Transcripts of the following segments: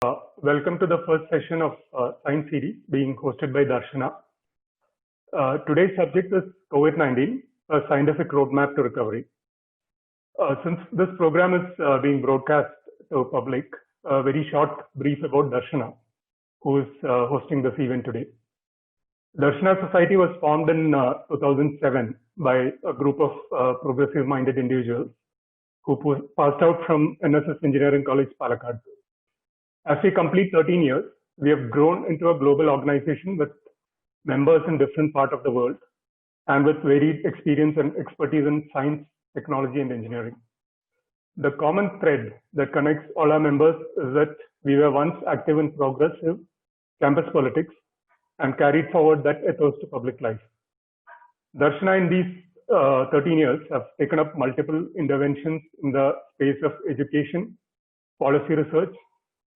Welcome to the first session of Science Series being hosted by Darsana. Today's subject is COVID-19, a scientific roadmap to recovery. Since this program is being broadcast to public, a very short brief about Darsana, who is hosting this event today. Darsana Society was formed in 2007 by a group of progressive-minded individuals who passed out from NSS Engineering College, Palakkad. As we complete 13 years, we have grown into a global organization with members in different parts of the world and with varied experience and expertise in science, technology, and engineering. The common thread that connects all our members is that we were once active in progressive campus politics and carried forward that ethos to public life. Darsana in these 13 years have taken up multiple interventions in the space of education, policy research,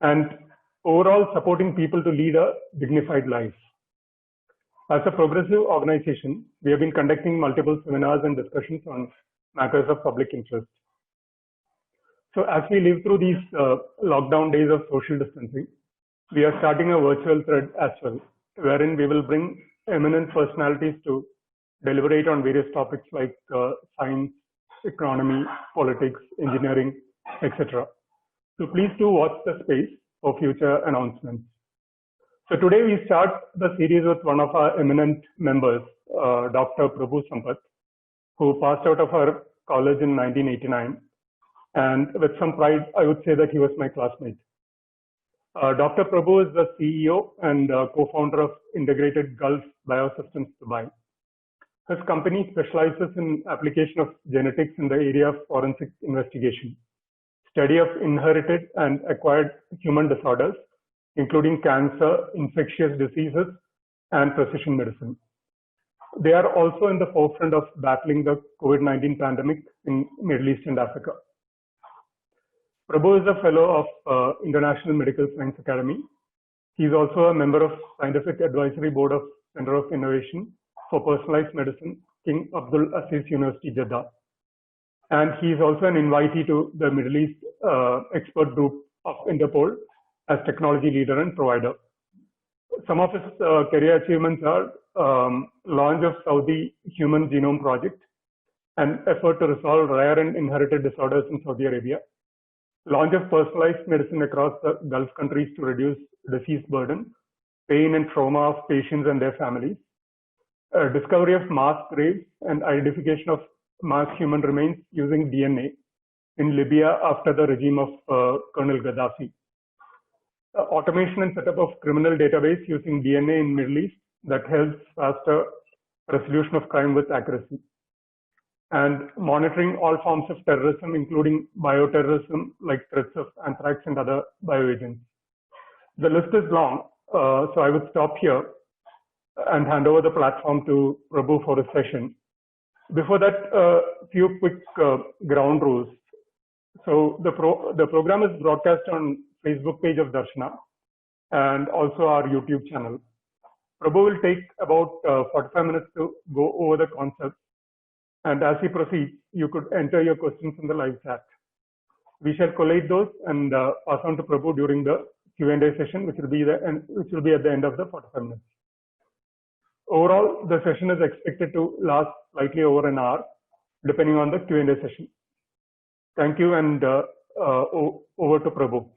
and overall supporting people to lead a dignified life. As a progressive organization, we have been conducting multiple seminars and discussions on matters of public interest. So as we live through these lockdown days of social distancing, we are starting a virtual thread as well, wherein we will bring eminent personalities to deliberate on various topics like science, economy, politics, engineering, etc. So please do watch the space for future announcements. So today we start the series with one of our eminent members, Dr. Prabhu Sampath, who passed out of our college in 1989. And with some pride, I would say that he was my classmate. Dr. Prabhu is the CEO and co-founder of Integrated Gulf Biosystems Dubai. His company specializes in application of genetics in the area of forensic investigation, study of inherited and acquired human disorders, including cancer, infectious diseases, and precision medicine. They are also in the forefront of battling the COVID-19 pandemic in Middle East and Africa. Prabhu is a fellow of International Medical Science Academy. He is also a member of Scientific Advisory Board of Center of Innovation for Personalized Medicine, King Abdul Aziz University, Jeddah. And he is also an invitee to the Middle East expert group of Interpol as technology leader and provider. Some of his career achievements are launch of Saudi Human Genome Project, an effort to resolve rare and inherited disorders in Saudi Arabia, launch of personalized medicine across the Gulf countries to reduce disease burden, pain and trauma of patients and their families, discovery of mass graves and identification of mass human remains using DNA in Libya after the regime of Colonel Gaddafi. Automation and setup of criminal database using DNA in Middle East that helps faster resolution of crime with accuracy. And monitoring all forms of terrorism, including bioterrorism, like threats of anthrax and other bioagents. The list is long, so I would stop here and hand over the platform to Prabhu for a session. Before that, a few quick ground rules. So the program is broadcast on Facebook page of Darsana and also our YouTube channel. Prabhu will take about 45 minutes to go over the concepts. And as he proceeds, you could enter your questions in the live chat. We shall collate those and pass on to Prabhu during the Q&A session, which will be at the end of the 45 minutes. Overall, the session is expected to last slightly over an hour, depending on the Q&A session. Thank you, and over to Prabhu.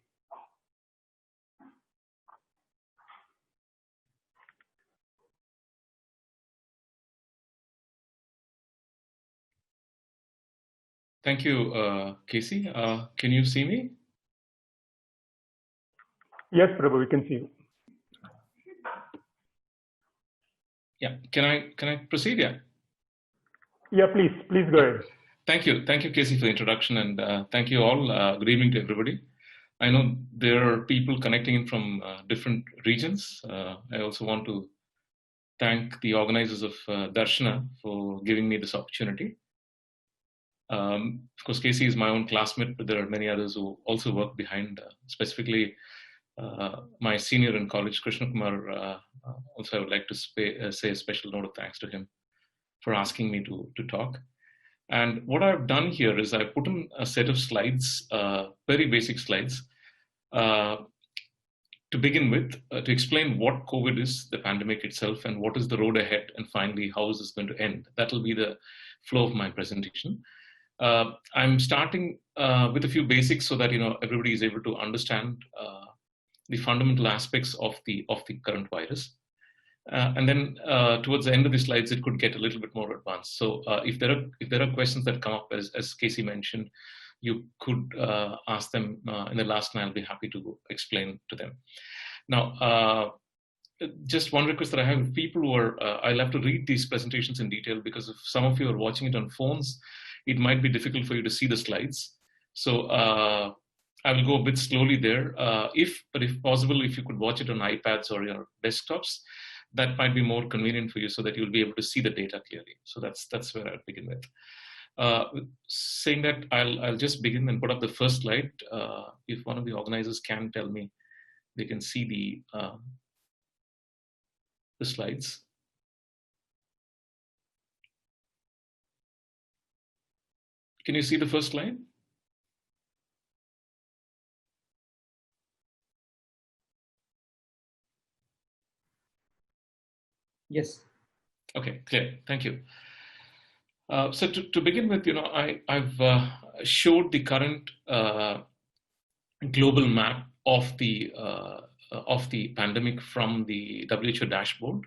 Thank you, Casey. Can you see me? Yes, Prabhu, we can see you. Yeah, can I proceed? Yeah. Yeah, please go ahead. Thank you, Casey, for the introduction, and thank you all. Good evening to everybody. I know there are people connecting in from different regions. I also want to thank the organizers of Darsana for giving me this opportunity. Of course, Casey is my own classmate, but there are many others who also work behind, specifically my senior in college, Krishna Kumar. Also, I would like to say a special note of thanks to him for asking me to talk. And what I've done here is I put in a set of slides, very basic slides, to begin with, to explain what COVID is, the pandemic itself, and what is the road ahead, and finally, how is this going to end. That will be the flow of my presentation. I'm starting with a few basics so that everybody is able to understand the fundamental aspects of the current virus. And then towards the end of the slides, it could get a little bit more advanced. So if there are questions that come up, as Casey mentioned, you could ask them in the last, and I'll be happy to explain to them. Now, just one request that I have: people who are, I'll have to read these presentations in detail, because if some of you are watching it on phones, it might be difficult for you to see the slides. So I will go a bit slowly there. But if possible, if you could watch it on iPads or your desktops, that might be more convenient for you, so that you'll be able to see the data clearly. So that's where I'll begin with. Saying that, I'll just begin and put up the first slide. If one of the organizers can tell me they can see the slides. Can you see the first slide? Yes. Okay, clear. Thank you. So to begin with, I've showed the current global map of the pandemic from the WHO dashboard,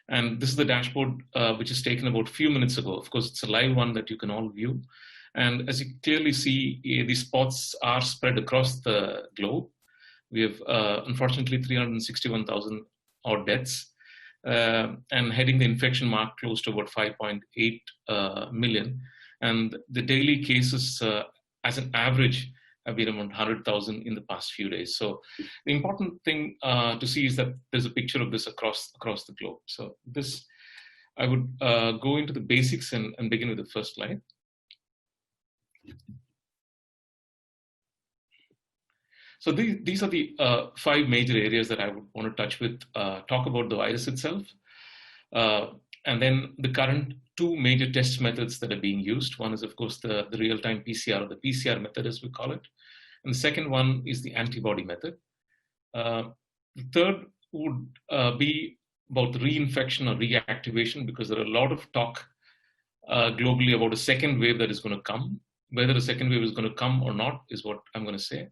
and this is the dashboard which is taken about a few minutes ago. Of course, it's a live one that you can all view, and as you clearly see, the spots are spread across the globe. We have unfortunately 361,000 odd deaths. And heading the infection mark close to about 5.8 million. And the daily cases as an average have been around 100,000 in the past few days. So the important thing to see is that there's a picture of this across the globe. So this, I would go into the basics and begin with the first slide. So these are the 5 major areas that I would want to touch with, talk about the virus itself, and then the current 2 major test methods that are being used. One is, of course, the real-time PCR, or the PCR method as we call it. And the second one is the antibody method. The third would be about reinfection or reactivation, because there are a lot of talk globally about a second wave that is going to come. Whether a second wave is going to come or not is what I'm going to say.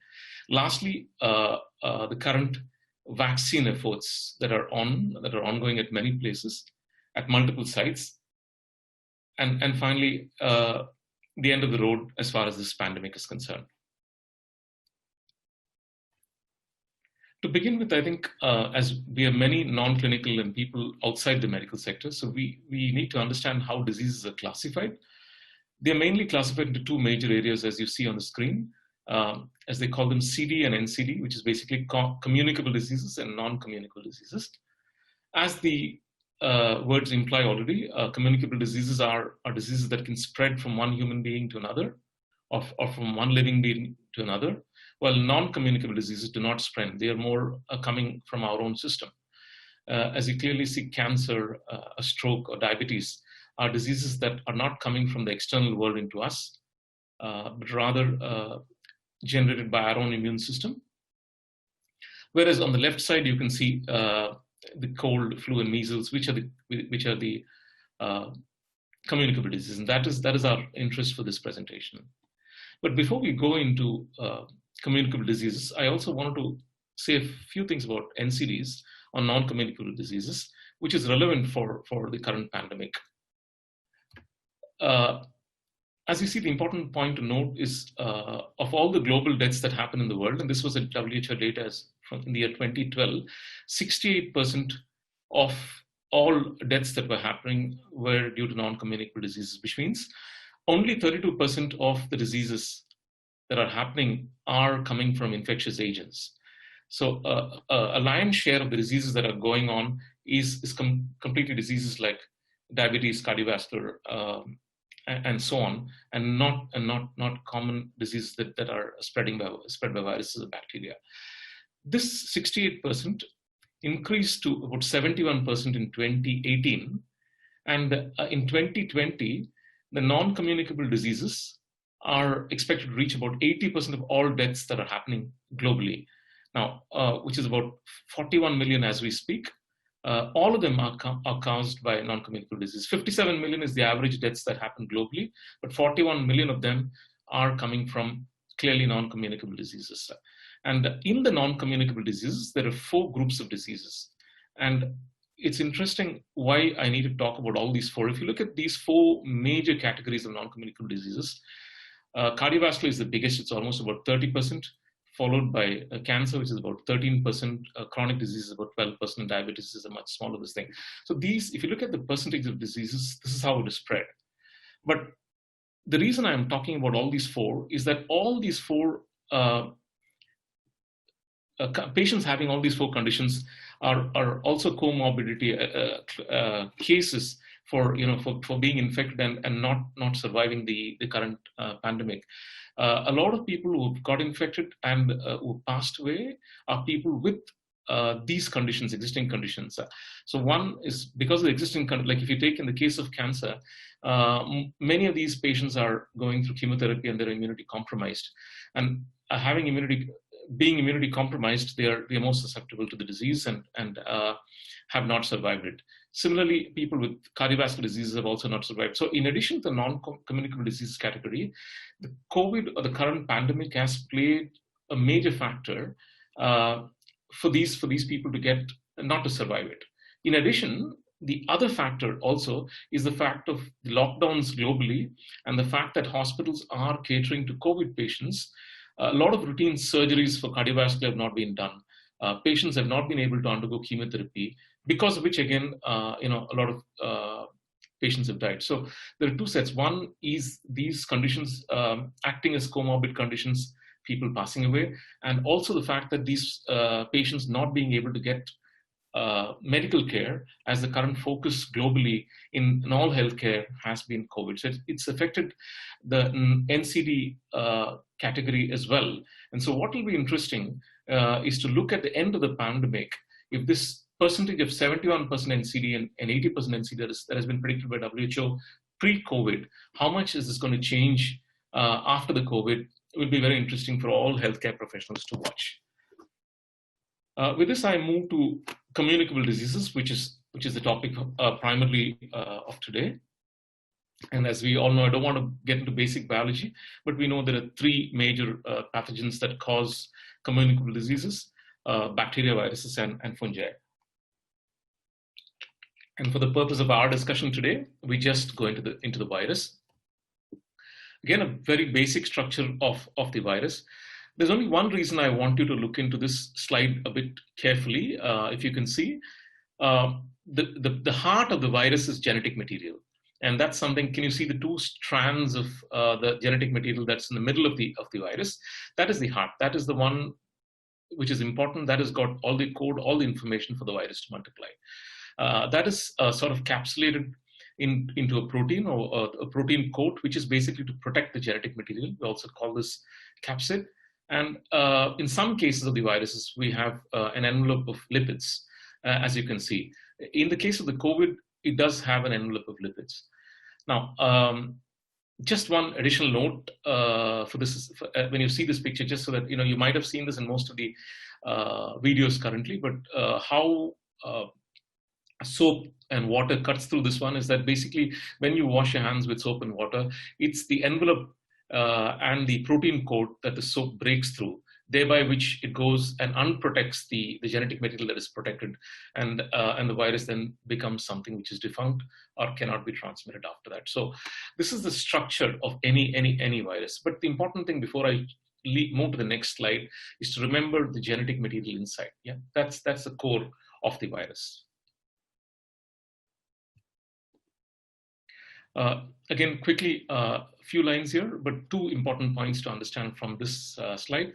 Lastly, the current vaccine efforts that are ongoing at many places, at multiple sites, and finally, the end of the road as far as this pandemic is concerned. To begin with, I think as we have many non-clinical and people outside the medical sector, so we need to understand how diseases are classified. They're mainly classified into 2 major areas, as you see on the screen, as they call them CD and NCD, which is basically communicable diseases and non-communicable diseases. As the words imply already, communicable diseases are diseases that can spread from one human being to another, or from one living being to another, while non-communicable diseases do not spread. They are more coming from our own system. As you clearly see, cancer, a stroke, or diabetes are diseases that are not coming from the external world into us, but rather generated by our own immune system. Whereas on the left side, you can see the cold, flu, and measles, which are the communicable diseases, and that is our interest for this presentation. But before we go into communicable diseases, I also wanted to say a few things about NCDs, or non-communicable diseases, which is relevant for the current pandemic. As you see, the important point to note is of all the global deaths that happen in the world, and this was a WHO data from in the year 2012, 68% of all deaths that were happening were due to non-communicable diseases, which means only 32% of the diseases that are happening are coming from infectious agents. So a lion's share of the diseases that are going on is completely diseases like diabetes, cardiovascular, and so on, and not common diseases that are spread by viruses or bacteria. This 68% increased to about 71% in 2018, and in 2020, the non-communicable diseases are expected to reach about 80% of all deaths that are happening globally. Now, which is about 41 million as we speak. All of them are caused by non-communicable disease. 57 million is the average deaths that happen globally, but 41 million of them are coming from clearly non-communicable diseases. And in the non-communicable diseases, there are 4 groups of diseases. And it's interesting why I need to talk about all these 4. If you look at these 4 major categories of non-communicable diseases, cardiovascular is the biggest, it's almost about 30%, followed by cancer, which is about 13%, chronic disease is about 12%, and diabetes is a much smaller this thing. So these, if you look at the percentage of diseases, this is how it is spread. But the reason I'm talking about all these 4 is that all these 4 patients having all these 4 conditions are also comorbidity cases for being infected and not surviving the current pandemic. A lot of people who got infected and who passed away are people with these conditions, existing conditions. So one is because of the existing, like if you take in the case of cancer, many of these patients are going through chemotherapy and they're immunity compromised. And being immunity compromised, they're more susceptible to the disease and have not survived it. Similarly, people with cardiovascular diseases have also not survived. So in addition to the non-communicable diseases category, the COVID or the current pandemic has played a major factor for these people to not to survive it. In addition, the other factor also is the fact of the lockdowns globally and the fact that hospitals are catering to COVID patients. A lot of routine surgeries for cardiovascular have not been done. Patients have not been able to undergo chemotherapy, because of which, again, a lot of patients have died. So there are 2 sets. One is these conditions acting as comorbid conditions, people passing away, and also the fact that these patients not being able to get medical care, as the current focus globally in all healthcare has been COVID. So it's affected the NCD category as well. And so what will be interesting is to look at the end of the pandemic, if this percentage of 71% NCD and 80% NCD that has been predicted by WHO pre-COVID, how much is this going to change after the COVID? It will be very interesting for all healthcare professionals to watch. With this, I move to communicable diseases, which is the topic primarily of today. And as we all know, I don't want to get into basic biology, but we know there are 3 major pathogens that cause communicable diseases: bacteria, viruses, and fungi. And for the purpose of our discussion today, we just go into the virus. Again, a very basic structure of the virus. There's only one reason I want you to look into this slide a bit carefully. If you can see, the heart of the virus is genetic material. And that's something, can you see the 2 strands of the genetic material that's in the middle of the virus? That is the heart. That is the one which is important. That has got all the code, all the information for the virus to multiply. That is sort of capsulated into a protein or a protein coat, which is basically to protect the genetic material. We also call this capsid. And in some cases of the viruses, we have an envelope of lipids, as you can see. In the case of the COVID, it does have an envelope of lipids. Now, just one additional note for this, when you see this picture, just so that you might have seen this in most of the videos currently, but how soap and water cuts through this one is that basically when you wash your hands with soap and water, it's the envelope and the protein coat that the soap breaks through, thereby which it goes and unprotects the genetic material that is protected, and the virus then becomes something which is defunct or cannot be transmitted after that. So this is the structure of any virus. But the important thing before I move to the next slide is to remember the genetic material inside. Yeah, that's the core of the virus. Again, quickly, a few lines here, but 2 important points to understand from this slide.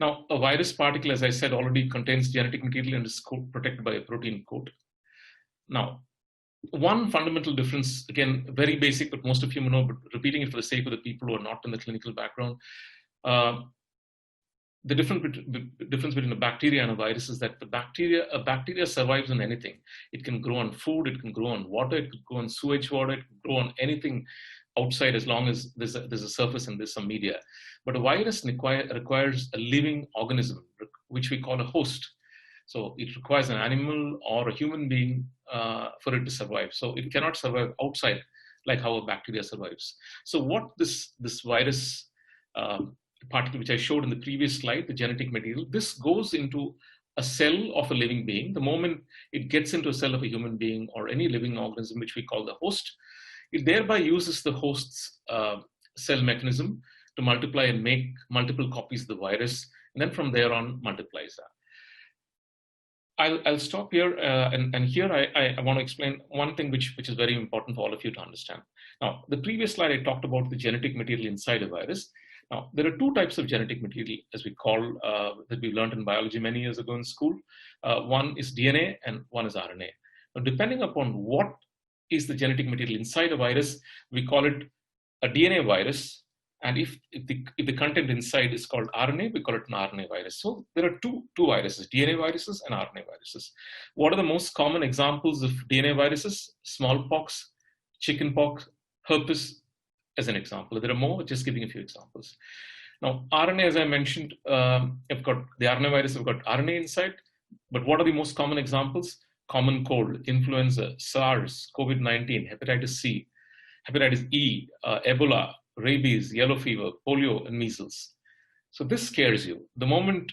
Now, a virus particle, as I said, already contains genetic material and is protected by a protein coat. Now, one fundamental difference, again, very basic, but most of you know, but repeating it for the sake of the people who are not in the clinical background, the difference between a bacteria and a virus is that a bacteria survives on anything. It can grow on food, it can grow on water, it can grow on sewage water, it can grow on anything outside as long as there's a surface and there's some media. But a virus requires a living organism, which we call a host. So it requires an animal or a human being for it to survive. So it cannot survive outside like how a bacteria survives. So what this virus particle, which I showed in the previous slide, the genetic material, this goes into a cell of a living being. The moment it gets into a cell of a human being or any living organism, which we call the host, it thereby uses the host's cell mechanism to multiply and make multiple copies of the virus, and then from there on multiplies that. I'll stop here, and here I want to explain one thing which is very important for all of you to understand. Now, the previous slide I talked about the genetic material inside a virus. Now, there are two types of genetic material, as we call, that we learned in biology many years ago in school. One is DNA and one is RNA. Now, depending upon what is the genetic material inside a virus, we call it a DNA virus. And if the content inside is called RNA, we call it an RNA virus. So there are two viruses, DNA viruses and RNA viruses. What are the most common examples of DNA viruses? Smallpox, chickenpox, herpes, as an example. There are more, just giving a few examples. Now, RNA, as I mentioned, I've got the RNA virus, have got RNA inside, but what are the most common examples? Common cold, influenza, SARS, COVID-19, hepatitis C, hepatitis E, Ebola, rabies, yellow fever, polio, and measles. So this scares you. The moment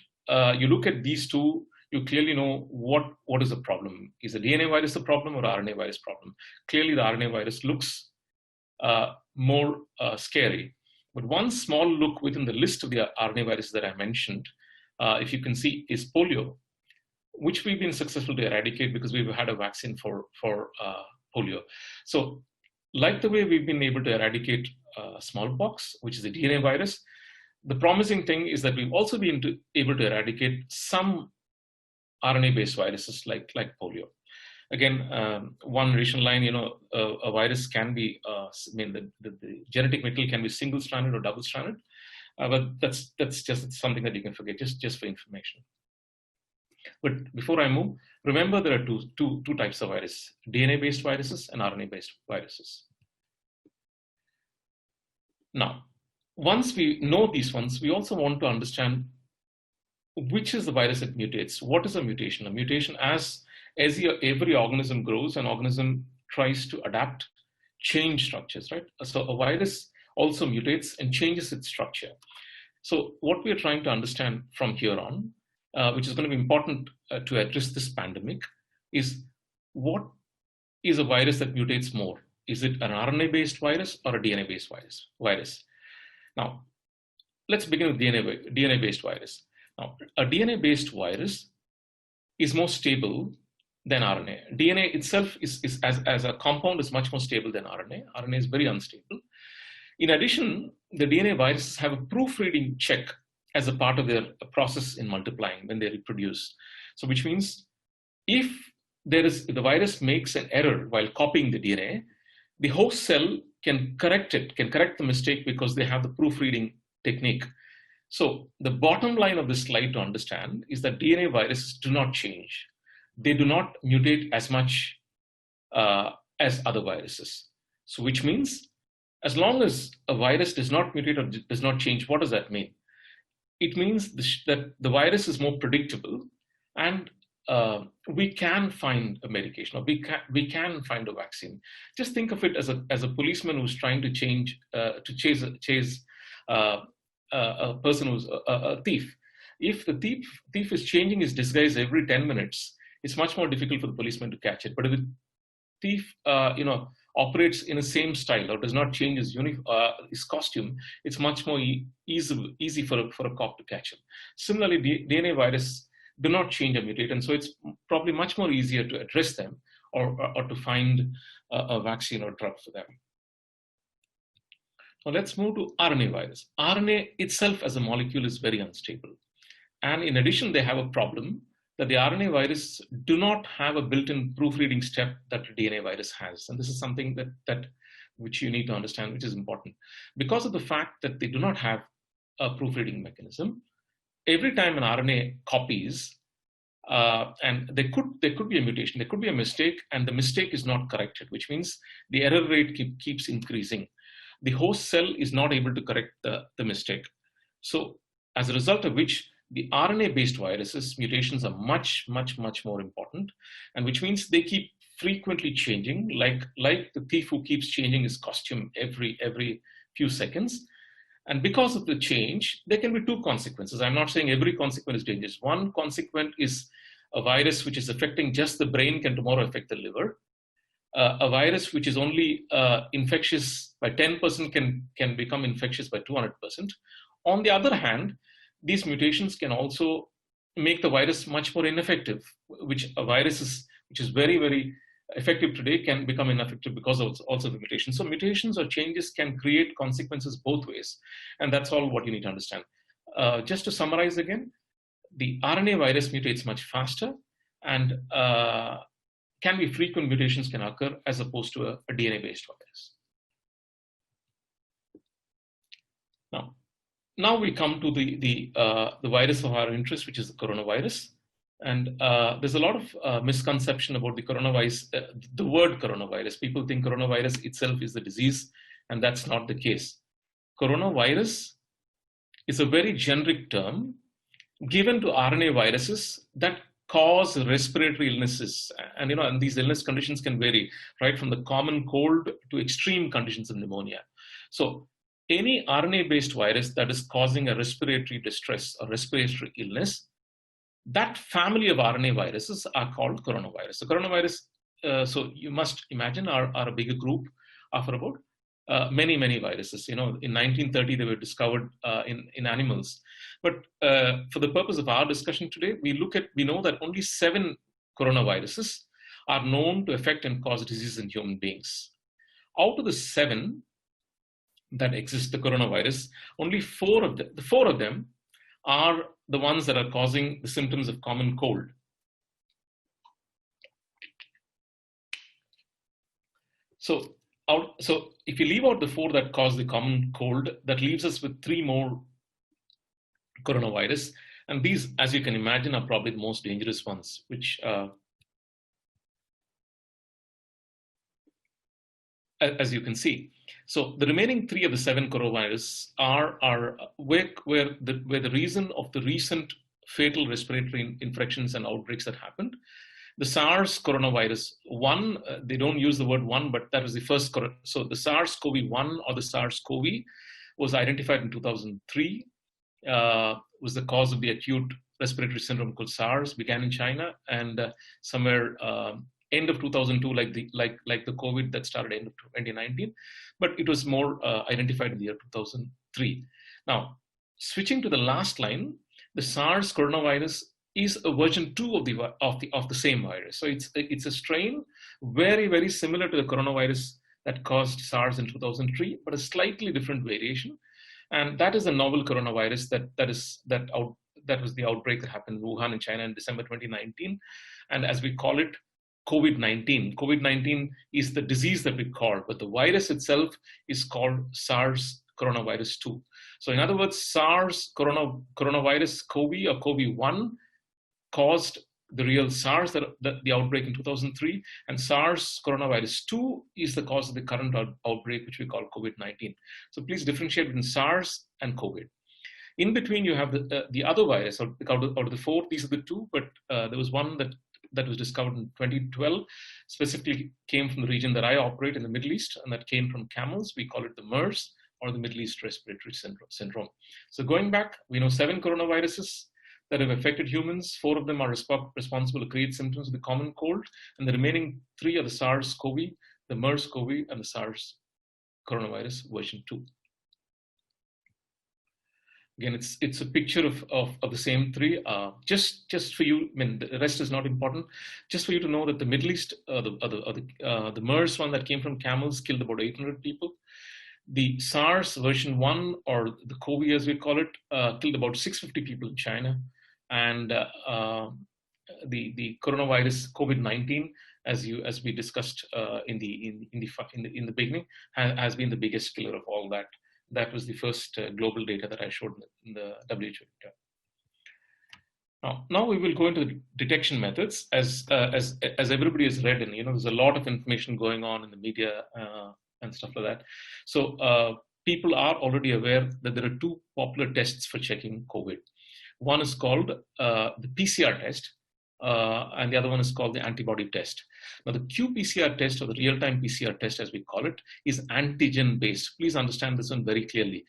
you look at these two, you clearly know what is the problem. Is the DNA virus the problem or RNA virus problem? Clearly, the RNA virus looks more scary. But one small look within the list of the RNA viruses that I mentioned, if you can see, is polio, which we've been successful to eradicate because we've had a vaccine for polio. So like the way we've been able to eradicate smallpox, which is a DNA virus, the promising thing is that we've also been able to eradicate some RNA-based viruses like polio. Again, one additional line, a virus can be, the genetic material can be single-stranded or double-stranded, but that's just something that you can forget, just for information. But before I move, remember there are two types of virus, DNA-based viruses and RNA-based viruses. Now, once we know these ones, we also want to understand which is the virus that mutates. What is a mutation? A mutation, as every organism grows, an organism tries to adapt, change structures, right? So a virus also mutates and changes its structure. So what we are trying to understand from here on, which is going to be important to address this pandemic, is what is a virus that mutates more? Is it an RNA-based virus or a DNA-based virus? Now, let's begin with DNA-based virus. Now, a DNA-based virus is more stable than RNA. DNA itself is as a compound is much more stable than RNA. RNA is very unstable. In addition, the DNA viruses have a proofreading check as a part of their process in multiplying when they reproduce. So which means if the virus makes an error while copying the DNA, the host cell can correct the mistake because they have the proofreading technique. So the bottom line of this slide to understand is that DNA viruses do not change. They do not mutate as much as other viruses. So which means as long as a virus does not mutate or does not change, what does that mean? It means that the virus is more predictable, and we can find a medication, or we can find a vaccine. Just think of it as a policeman who's trying to chase a person who's a thief. If the thief is changing his disguise every 10 minutes, it's much more difficult for the policeman to catch it. But if the thief, operates in the same style or does not change his costume, it's much more easy for a cop to catch him. Similarly, DNA virus do not change or mutate, and so it's probably much more easier to address them or to find a vaccine or drug for them. Now let's move to RNA virus. RNA itself as a molecule is very unstable. And in addition, they have a problem that the RNA virus do not have a built-in proofreading step that the DNA virus has. And this is something which you need to understand, which is important. Because of the fact that they do not have a proofreading mechanism, every time an RNA copies, and there could be a mutation, there could be a mistake, and the mistake is not corrected, which means the error rate keeps increasing. The host cell is not able to correct the mistake. So as a result of which, The RNA-based viruses, mutations are much more important, and which means they keep frequently changing, like the thief who keeps changing his costume every few seconds. And because of the change, there can be two consequences. I'm not saying every consequence is dangerous. One consequence is a virus which is affecting just the brain can tomorrow affect the liver. A virus which is only infectious by 10% can become infectious by 200%. On the other hand, these mutations can also make the virus much more ineffective, which a virus which is very effective today can become ineffective because of also the mutation. So mutations or changes can create consequences both ways. And that's all what you need to understand. Just to summarize again, the RNA virus mutates much faster, and can be frequent mutations can occur as opposed to a DNA-based virus. Now we come to the virus of our interest, which is the coronavirus. And there's a lot of misconception about the coronavirus, the word coronavirus. People think coronavirus itself is the disease, and that's not the case. Coronavirus is a very generic term given to RNA viruses that cause respiratory illnesses. And these illness conditions can vary, right from the common cold to extreme conditions of pneumonia. So any RNA-based virus that is causing a respiratory distress or respiratory illness, that family of RNA viruses are called coronavirus. The coronavirus, so you must imagine, are a bigger group of about many viruses. In 1930 they were discovered in animals. But for the purpose of our discussion today, we know that only 7 coronaviruses are known to affect and cause disease in human beings. Out of the 7 that exist, the coronavirus, only 4 of them are the ones that are causing the symptoms of common cold. So if you leave out the 4 that cause the common cold, that leaves us with 3 more coronavirus. And these, as you can imagine, are probably the most dangerous ones, which, as you can see. So the remaining 3 of the 7 coronavirus are where the reason of the recent fatal respiratory infections and outbreaks that happened. The SARS coronavirus 1, they don't use the word 1, but that was the first. So the SARS-CoV-1 or the SARS-CoV was identified in 2003, was the cause of the acute respiratory syndrome called SARS, began in China, and somewhere end of 2002, like the COVID that started end of 2019, but it was more identified in the year 2003. Now, switching to the last line, the SARS coronavirus is a version 2 of the same virus. So it's a strain very similar to the coronavirus that caused SARS in 2003, but a slightly different variation. And that is a novel coronavirus that was the outbreak that happened in Wuhan in China in December 2019. And as we call it, COVID-19. COVID-19 is the disease that we call, but the virus itself is called SARS coronavirus 2. So in other words, SARS coronavirus CoV or CoV-1 caused the real SARS, the outbreak in 2003, and SARS coronavirus 2 is the cause of the current outbreak, which we call COVID-19. So please differentiate between SARS and COVID. In between, you have the other virus. Out of the 4, these are the 2, but there was one that was discovered in 2012, specifically came from the region that I operate in the Middle East, and that came from camels. We call it the MERS, or the Middle East Respiratory Syndrome. So going back, we know 7 coronaviruses that have affected humans. 4 of them are responsible to create symptoms of the common cold, and the remaining 3 are the SARS-CoV, the MERS-CoV, and the SARS coronavirus version 2. Again, it's a picture of the same 3. Just for you, I mean, the rest is not important. Just for you to know that the Middle East, the MERS one that came from camels killed about 800 people. The SARS version 1, or the CoV as we call it, killed about 650 people in China. And the coronavirus COVID-19, as we discussed in the beginning, has been the biggest killer of all that. That was the first global data that I showed in the WHO data. Now we will go into the detection methods. As everybody has read, and there's a lot of information going on in the media and stuff like that. So people are already aware that there are 2 popular tests for checking COVID. One is called the PCR test, and the other one is called the antibody test. Now, the qPCR test, or the real-time PCR test as we call it, is antigen based. Please understand this one very clearly.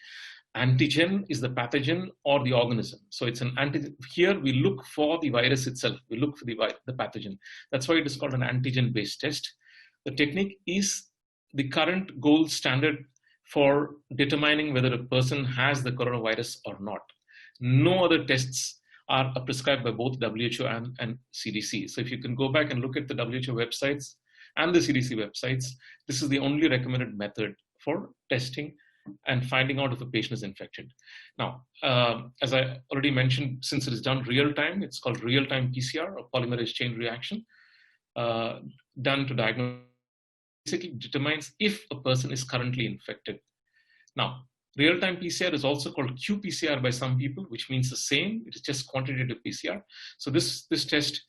Antigen is the pathogen or the organism. So it's an antigen. Here we look for the virus itself. We look for the pathogen. That's why it is called an antigen based test. The technique is the current gold standard for determining whether a person has the coronavirus or not. No other tests are prescribed by both WHO and CDC. So if you can go back and look at the WHO websites and the CDC websites, this is the only recommended method for testing and finding out if a patient is infected. Now, as I already mentioned, since it is done real time, it's called real-time PCR, or polymerase chain reaction, done to diagnose, basically determines if a person is currently infected. Now, real-time PCR is also called qPCR by some people, which means the same. It is just quantitative PCR. So this test,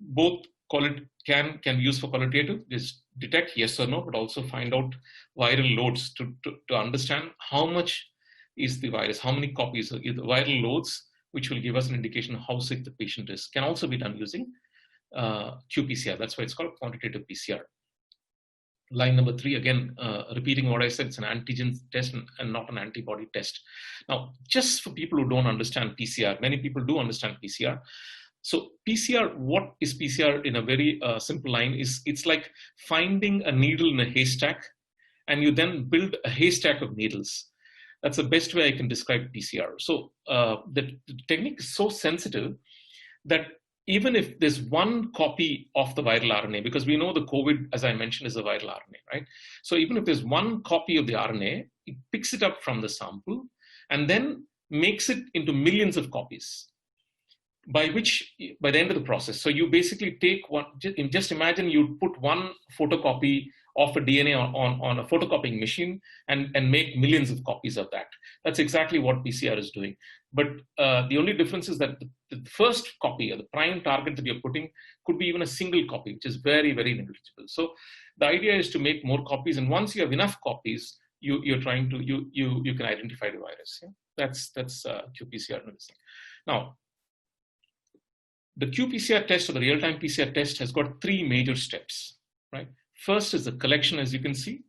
both can be used for qualitative, just detect yes or no, but also find out viral loads to understand how much is the virus, how many copies of the viral loads, which will give us an indication of how sick the patient is. Can also be done using qPCR. That's why it's called quantitative PCR. Line number 3, again, repeating what I said, it's an antigen test and not an antibody test. Now, just for people who don't understand PCR, many people do understand PCR. So PCR, what is PCR in a very simple line is, it's like finding a needle in a haystack, and you then build a haystack of needles. That's the best way I can describe PCR. So the technique is so sensitive that even if there's one copy of the viral RNA, because we know the COVID, as I mentioned, is a viral RNA, right? So even if there's one copy of the RNA, it picks it up from the sample and then makes it into millions of copies, by the end of the process. So you basically take one, just imagine you put one photocopy of a DNA on a photocopying machine and make millions of copies of that. That's exactly what PCR is doing. But the only difference is that the first copy, or the prime target that you're putting, could be even a single copy, which is very, very negligible. So the idea is to make more copies, and once you have enough copies, you can identify the virus. Yeah? That's qPCR. Now, the qPCR test, or the real-time PCR test, has got 3 major steps, right? First is the collection, as you can see.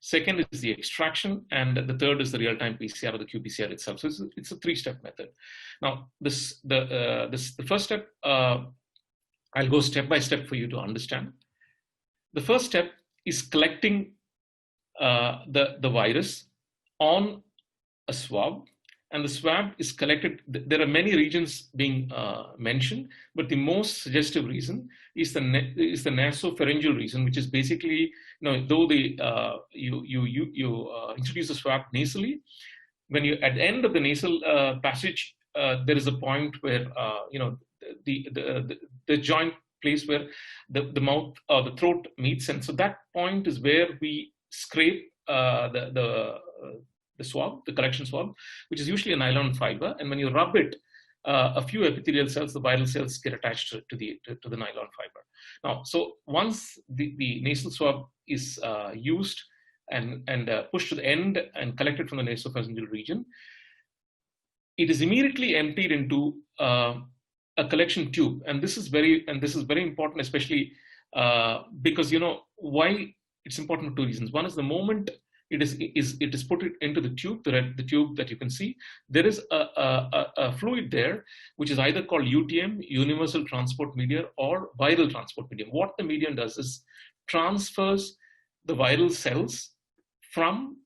Second is the extraction, and the third is the real-time PCR, or the qPCR itself. So it's a 3-step method. Now, the first step, I'll go step by step for you to understand. The first step is collecting the virus on a swab, and the swab is collected. There are many regions being mentioned, but the most suggestive region is the nasopharyngeal region, which is basically, though you introduce the swab nasally, when you at the end of the nasal passage, there is a point where the joint place where the mouth or the throat meets, and so that point is where we scrape the swab, the collection swab, which is usually a nylon fiber, and when you rub it, a few epithelial cells, the viral cells, get attached to the nylon fiber. Now, so once the nasal swab is used and pushed to the end and collected from the nasopharyngeal region, it is immediately emptied into a collection tube, and this is very important, especially because why it's important for 2 reasons. One is the moment it is put into the tube, the tube that you can see, there is a fluid there, which is either called UTM, universal transport medium, or viral transport medium. What the medium does is transfers the viral cells from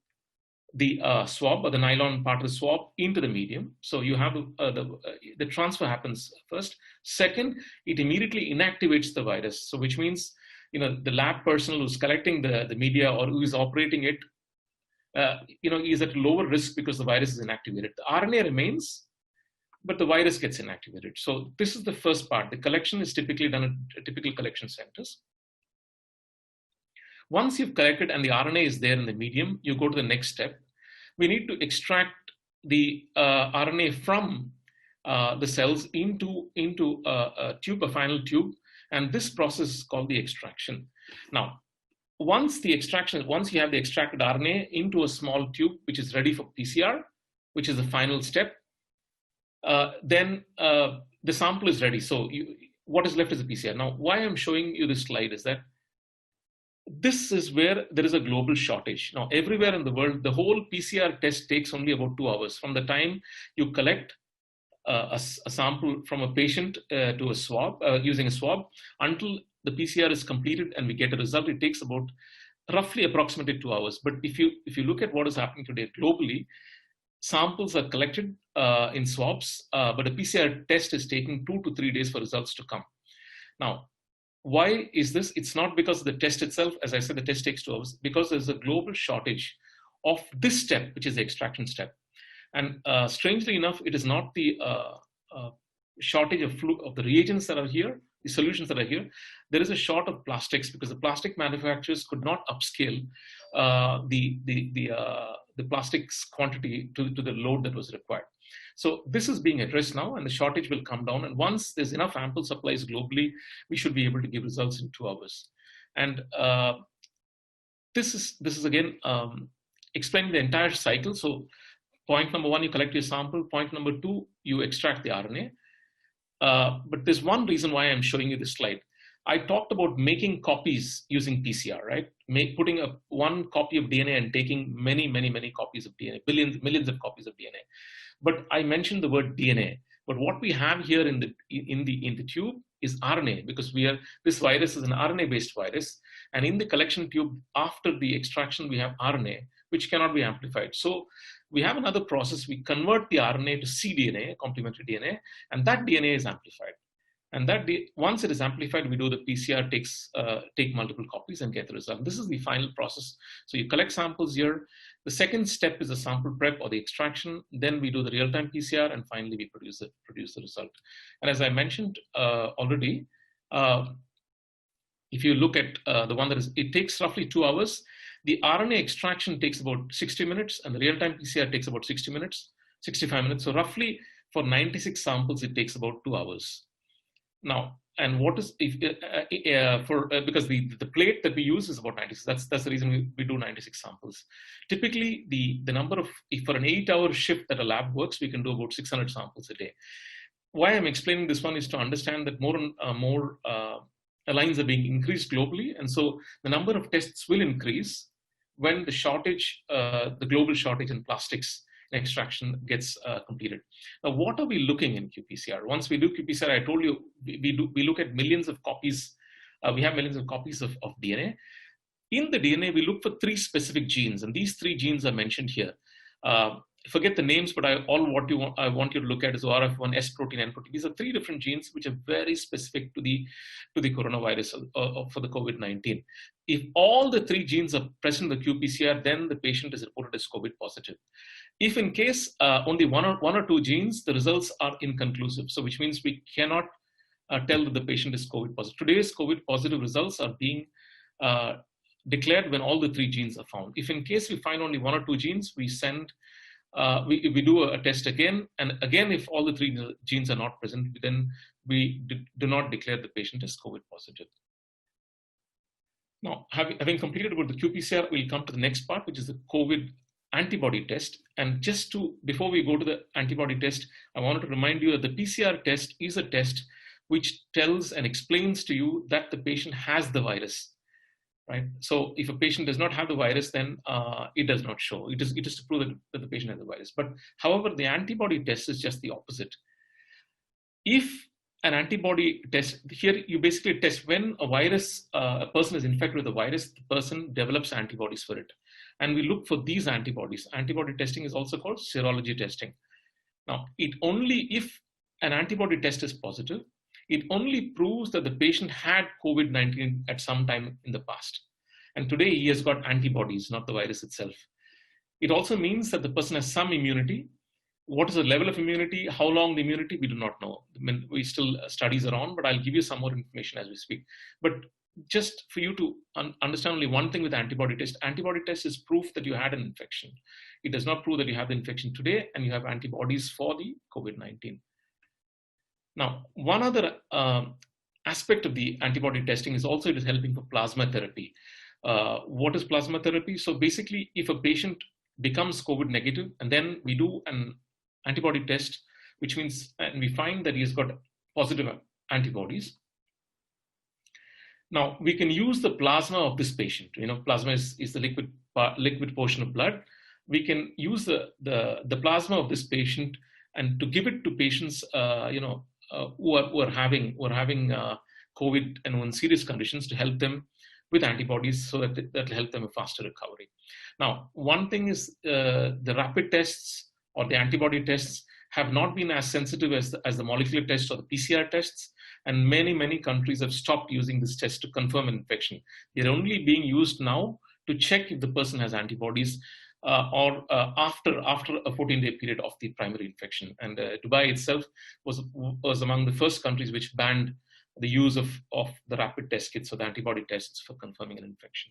the swab, or the nylon part of the swab, into the medium. So you have the transfer happens first. Second, it immediately inactivates the virus. So which means, the lab personnel who's collecting the media, or who is operating it, is at lower risk because the virus is inactivated. The RNA remains, but the virus gets inactivated. So this is the first part. The collection is typically done at typical collection centers. Once you've collected and the RNA is there in the medium, you go to the next step. We need to extract the RNA from the cells into a tube, a final tube, and this process is called the extraction. Now, once you have the extracted RNA into a small tube, which is ready for PCR, which is the final step, then the sample is ready. So what is left is a PCR. Now, why I'm showing you this slide is that this is where there is a global shortage. Now, everywhere in the world, the whole PCR test takes only about 2 hours from the time you collect a sample from a patient to a swab, using a swab, until the PCR is completed and we get a result. It takes about roughly approximately 2 hours. But if you look at what is happening today globally, samples are collected in swabs, but a PCR test is taking 2 to 3 days for results to come. Now, why is this? It's not because of the test itself. As I said, the test takes 2 hours, because there's a global shortage of this step, which is the extraction step. And strangely enough, it is not the shortage of the reagents that are here, the solutions that are here. There is a short of plastics because the plastic manufacturers could not upscale the plastics quantity to the load that was required. So this is being addressed now, and the shortage will come down. And once there's enough ample supplies globally, we should be able to give results in 2 hours. And this is again explaining the entire cycle. So point number 1, you collect your sample. Point number 2, you extract the RNA. But there's one reason why I'm showing you this slide. I talked about making copies using PCR, right? Putting up one copy of DNA and taking many copies of DNA, millions of copies of DNA. But I mentioned the word DNA. But what we have here in the tube is RNA, because this virus is an RNA-based virus, and in the collection tube after the extraction we have RNA, which cannot be amplified. So we have another process. We convert the RNA to cDNA, complementary DNA, and that DNA is amplified. And once it is amplified, we do the PCR, take multiple copies and get the result. This is the final process. So you collect samples here. The second step is the sample prep or the extraction. Then we do the real-time PCR, and finally we produce the result. And as I mentioned already, if you look at the one it takes roughly 2 hours. The RNA extraction takes about 60 minutes, and the real-time PCR takes about 60 minutes, 65 minutes. So roughly for 96 samples, it takes about 2 hours. Now, and what is because the plate that we use is about 96. That's the reason we do 96 samples. Typically, the number of, if for an 8-hour shift that a lab works, we can do about 600 samples a day. Why I'm explaining this one is to understand that more and more lines are being increased globally, and so the number of tests will increase when the shortage, the global shortage in plastics extraction gets completed. Now, what are we looking in qPCR? Once we do qPCR, I told you we look at millions of copies. We have millions of copies of DNA. In the DNA, we look for 3 specific genes, and these 3 genes are mentioned here. Forget the names, but I want you to look at is ORF1, S protein, N protein. These are 3 different genes which are very specific to the coronavirus or for the COVID-19. If all the 3 genes are present in the qPCR, then the patient is reported as COVID positive. If in case only one or 2 genes, the results are inconclusive. So which means we cannot tell that the patient is COVID positive. Today's COVID positive results are being declared when all the 3 genes are found. If in case we find only 1 or 2 genes, we send we do a test again, and again, if all the 3 genes are not present, then we do not declare the patient as COVID positive. Now, having completed about the qPCR, we'll come to the next part, which is the COVID antibody test. And before we go to the antibody test, I wanted to remind you that the PCR test is a test which tells and explains to you that the patient has the virus. Right? So if a patient does not have the virus, then it does not show. It is to prove that the patient has the virus. But however, the antibody test is just the opposite. If an antibody test, here you basically test when a person is infected with the virus, the person develops antibodies for it. And we look for these antibodies. Antibody testing is also called serology testing. Now, if an antibody test is positive, it only proves that the patient had COVID-19 at some time in the past. And today he has got antibodies, not the virus itself. It also means that the person has some immunity. What is the level of immunity? How long the immunity? We do not know. I mean, studies are on, but I'll give you some more information as we speak. But just for you to understand only one thing with antibody test is proof that you had an infection. It does not prove that you have the infection today and you have antibodies for the COVID-19. Now, one other aspect of the antibody testing is also it is helping for plasma therapy. What is plasma therapy? So basically, if a patient becomes COVID negative and then we do an antibody test which means, and we find that he's got positive antibodies. Now, we can use the plasma of this patient. Plasma is the liquid portion of blood. We can use the plasma of this patient and to give it to patients, who are having COVID and in serious conditions, to help them with antibodies so that will help them a faster recovery. Now, one thing is the rapid tests or the antibody tests have not been as sensitive as the molecular tests or the PCR tests, and many countries have stopped using this test to confirm an infection. They're only being used now to check if the person has antibodies or after a 14-day period of the primary infection. And Dubai itself was among the first countries which banned the use of the rapid test kits or the antibody tests for confirming an infection.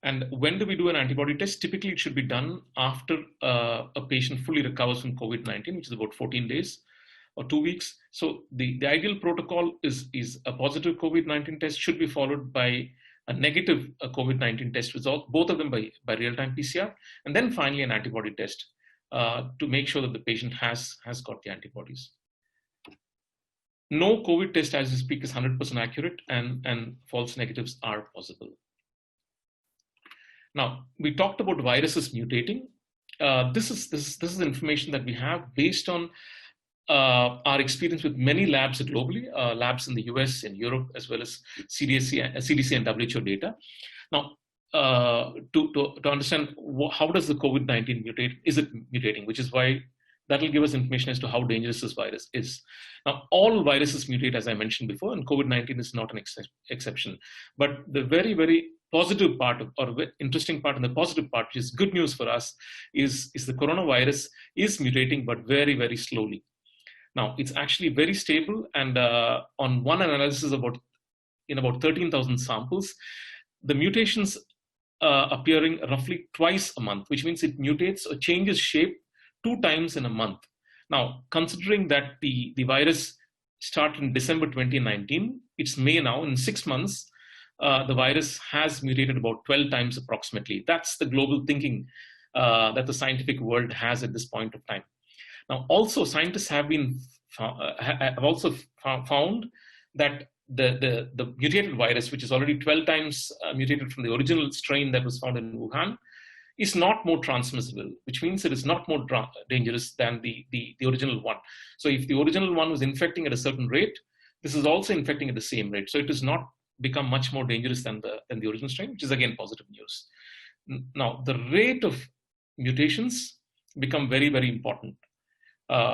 And when do we do an antibody test? Typically, it should be done after a patient fully recovers from COVID-19, which is about 14 days or 2 weeks. So the ideal protocol is a positive COVID-19 test should be followed by a negative COVID-19 test result, both of them by real-time PCR, and then finally an antibody test to make sure that the patient has got the antibodies. No COVID test as we speak is 100% accurate, and false negatives are possible. Now, we talked about viruses mutating. This is information that we have based on our experience with many labs globally, labs in the US, in Europe, as well as CDC and WHO data. Now, to understand how does the COVID-19 mutate, is it mutating, which is why that will give us information as to how dangerous this virus is. Now, all viruses mutate, as I mentioned before, and COVID-19 is not an exception. But the very positive part or interesting part and the positive part, which is good news for us, is the coronavirus is mutating, but very slowly. Now, it's actually very stable, and on one analysis in about 13,000 samples, the mutations appearing roughly twice a month, which means it mutates or changes shape 2 times in a month. Now, considering that the virus started in December 2019, it's May now. In 6 months, the virus has mutated about 12 times approximately. That's the global thinking that the scientific world has at this point of time. Now, also scientists have also found that the mutated virus, which is already 12 times mutated from the original strain that was found in Wuhan, is not more transmissible, which means it is not more dangerous than the original one. So if the original one was infecting at a certain rate, this is also infecting at the same rate. So it does not become much more dangerous than the original strain, which is again positive news. Now, the rate of mutations become very important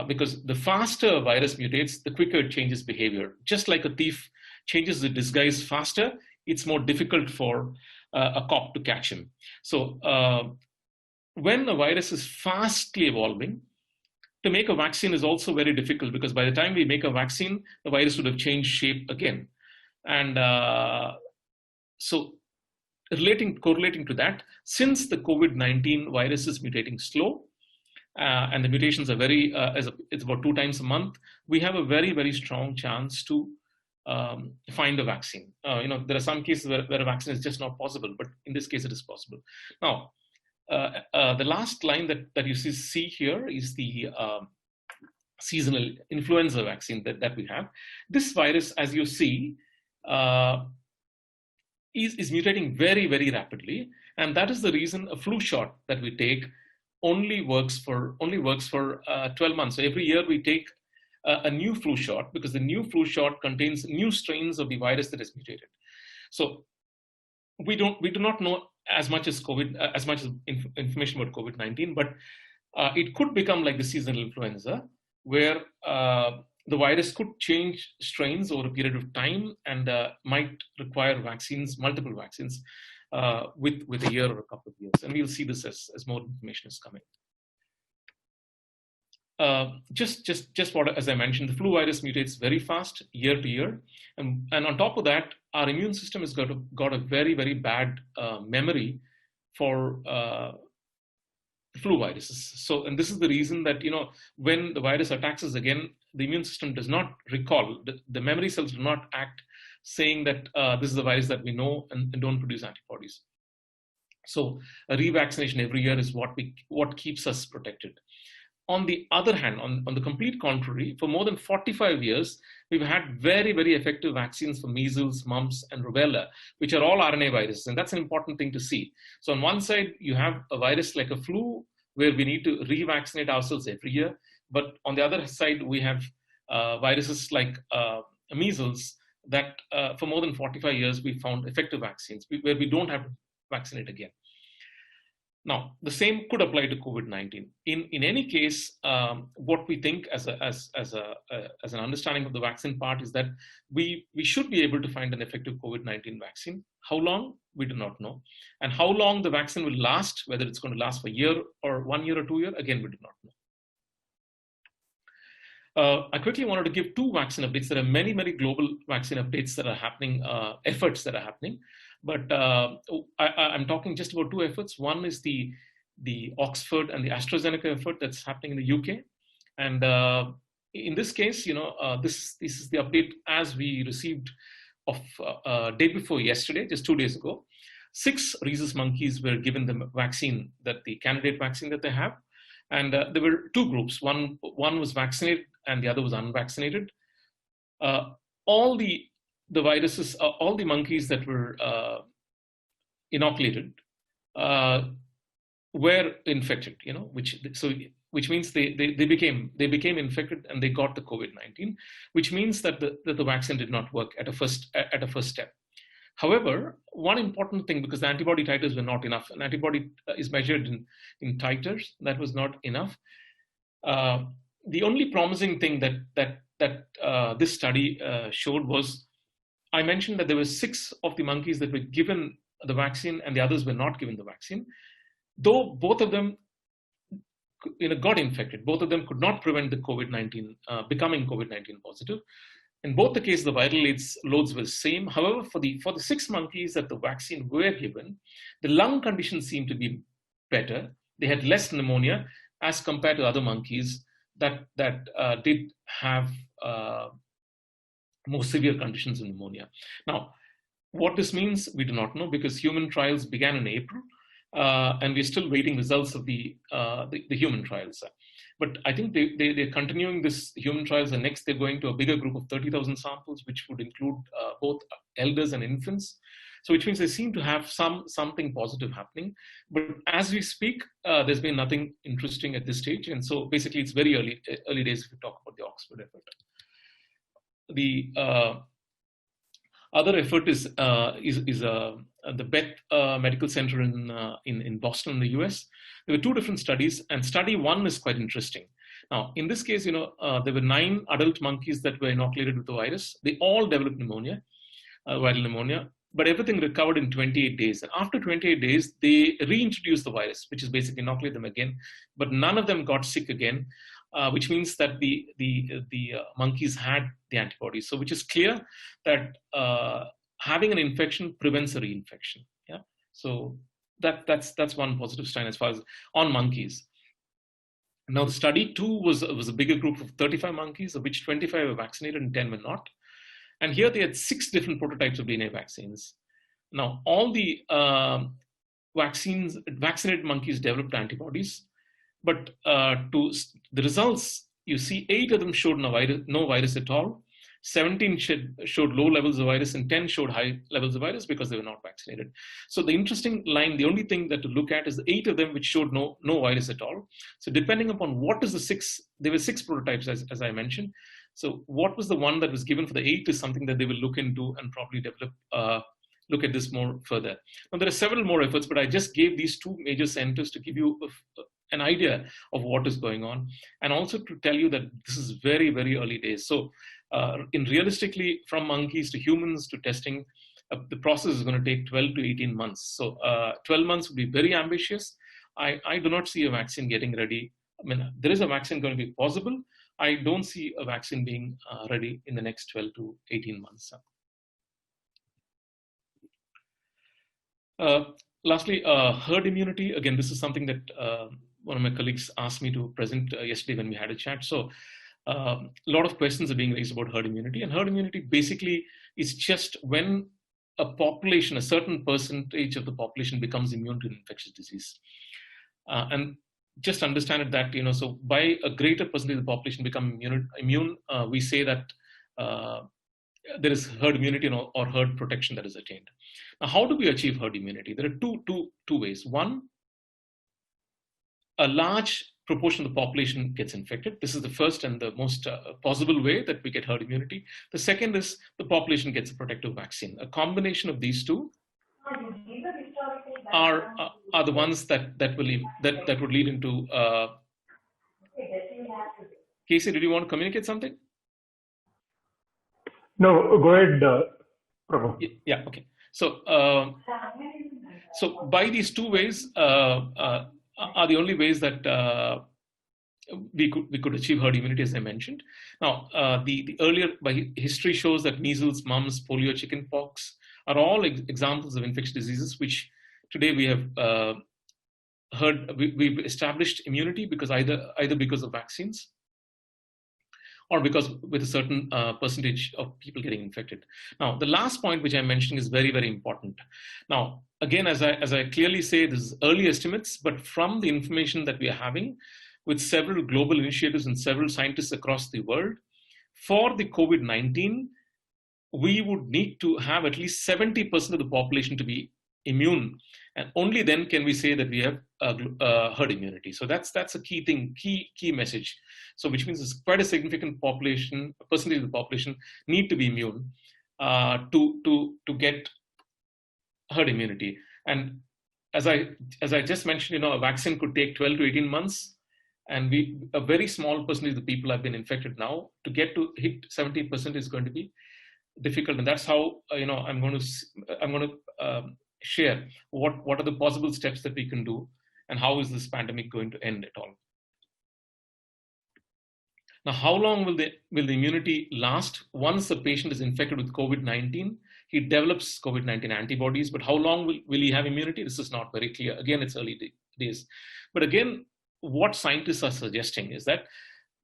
because the faster a virus mutates, the quicker it changes behavior. Just like a thief changes the disguise faster, it's more difficult for a cop to catch him. So when a virus is fastly evolving, to make a vaccine is also very difficult, because by the time we make a vaccine, the virus would have changed shape again. And so correlating to that, since the COVID-19 virus is mutating slow, and the mutations are it's about 2 times a month, we have a very strong chance to find a vaccine. There are some cases where a vaccine is just not possible, but in this case it is possible. Now, the last line that you see here is the seasonal influenza vaccine that we have. This virus, as you see, is mutating very rapidly, and that is the reason a flu shot that we take only works for 12 months. So every year we take a new flu shot, because the new flu shot contains new strains of the virus that is mutated. So we do not know as much as information about COVID-19, but it could become like the seasonal influenza, where the virus could change strains over a period of time and might require multiple vaccines with a year or a couple of years. And we'll see this as more information is coming. Just what, as I mentioned, the flu virus mutates very fast year to year. And on top of that, our immune system has got a very bad memory for flu viruses. So, and this is the reason that, when the virus attacks us again, the immune system does not recall, the memory cells do not act saying that this is the virus that we know and don't produce antibodies. So a revaccination every year is what keeps us protected. on the other hand, on the complete contrary, for more than 45 years, we've had very, very effective vaccines for measles, mumps, and rubella, which are all RNA viruses. And that's an important thing to see. So on one side, you have a virus like a flu, where we need to revaccinate ourselves every year. But on the other side, we have viruses like measles that for more than 45 years, we found effective vaccines where we don't have to vaccinate again. Now, the same could apply to COVID-19. In any case, what we think as an understanding of the vaccine part is that we should be able to find an effective COVID-19 vaccine. How long? We do not know. And how long the vaccine will last, whether it's going to last for a year or 1 year or 2 years, again, we do not know. I quickly wanted to give two vaccine updates. There are many, many global vaccine updates that are happening, efforts that are happening. But I'm talking just about two efforts. One is the Oxford and the AstraZeneca effort that's happening in the UK. And in this case, this is the update as we received of day before yesterday, just 2 days ago. 6 rhesus monkeys were given the vaccine, the candidate vaccine that they have. And there were 2 groups. One was vaccinated and the other was unvaccinated. All the viruses, all the monkeys that were inoculated were infected, which means they became infected and they got the COVID-19, which means that the vaccine did not work at a first step. However, one important thing, because the antibody titers were not enough, an antibody is measured in titers, that was not enough. The only promising thing that this study showed was, I mentioned that there were 6 of the monkeys that were given the vaccine and the others were not given the vaccine. Though both of them got infected, both of them could not prevent the COVID-19 becoming COVID-19 positive. In both the cases, the viral loads were the same. However, for the 6 monkeys that the vaccine were given, the lung conditions seemed to be better. They had less pneumonia as compared to other monkeys that did have more severe conditions of pneumonia. Now, what this means, we do not know, because human trials began in April, and we're still waiting results of the human trials. But I think they're continuing this human trials, and next they're going to a bigger group of 30,000 samples, which would include both elders and infants. So which means they seem to have something positive happening. But as we speak, there's been nothing interesting at this stage. And so basically it's very early days if we talk about the Oxford effort. The other effort is the Beth Medical Center in Boston, in the US. There were 2 different studies, and study 1 is quite interesting. Now, in this case, there were 9 adult monkeys that were inoculated with the virus. They all developed pneumonia, viral pneumonia, but everything recovered in 28 days. And after 28 days, they reintroduced the virus, which is basically inoculate them again, but none of them got sick again. Which means that the monkeys had the antibodies. So which is clear that having an infection prevents a reinfection. Yeah. So that's one positive sign as far as on monkeys. Now the study 2 was a bigger group of 35 monkeys, of which 25 were vaccinated and 10 were not. And here they had 6 different prototypes of DNA vaccines. Now all the vaccinated monkeys developed antibodies. But to the results, you see 8 of them showed no virus at all, 17 showed low levels of virus, and 10 showed high levels of virus because they were not vaccinated. So the interesting line, the only thing that to look at is the 8 of them which showed no virus at all. So depending upon what is the 6, there were 6 prototypes as I mentioned. So what was the one that was given for the 8 is something that they will look into and probably develop, look at this more further. Now there are several more efforts, but I just gave these 2 major centers to give you an idea of what is going on, and also to tell you that this is very, very early days. So realistically, from monkeys to humans to testing, the process is going to take 12 to 18 months. So 12 months would be very ambitious. I do not see a vaccine getting ready. I mean, there is a vaccine going to be possible. I don't see a vaccine being ready in the next 12 to 18 months. Lastly, herd immunity. Again, this is something that one of my colleagues asked me to present yesterday when we had a chat. So a lot of questions are being raised about herd immunity. And herd immunity basically is just when a population, a certain percentage of the population becomes immune to an infectious disease. And just understand it that, so by a greater percentage of the population become immune, we say that there is herd immunity or herd protection that is attained. Now, how do we achieve herd immunity? There are two ways. One, a large proportion of the population gets infected. This is the first and the most possible way that we get herd immunity. The second is the population gets a protective vaccine. A combination of these two are the ones that would lead into. Casey, did you want to communicate something? No, go ahead, Prabhu. Yeah. Okay. So by these two ways are the only ways that we could achieve herd immunity, as I mentioned. Now, the earlier by history shows that measles, mumps, polio, chickenpox are all examples of infectious diseases which today we have we've established immunity because either because of vaccines or because with a certain percentage of people getting infected. Now, the last point which I'm mentioning is very, very important. Now, again, as I clearly say, this is early estimates, but from the information that we are having with several global initiatives and several scientists across the world, for the COVID-19, we would need to have at least 70% of the population to be immune, and only then can we say that we have herd immunity. So that's a key thing, key message. So which means it's quite a significant population, percentage of the population need to be immune to get herd immunity. And as I just mentioned, a vaccine could take 12 to 18 months, and a very small percentage of the people have been infected now. To get to hit 70% is going to be difficult, and that's how I'm going to share what are the possible steps that we can do, and how is this pandemic going to end at all. Now, how long will the immunity last? Once a patient is infected with COVID-19, he develops COVID-19 antibodies, but how long will he have immunity? This is not very clear. Again, it's early days. But again, what scientists are suggesting is that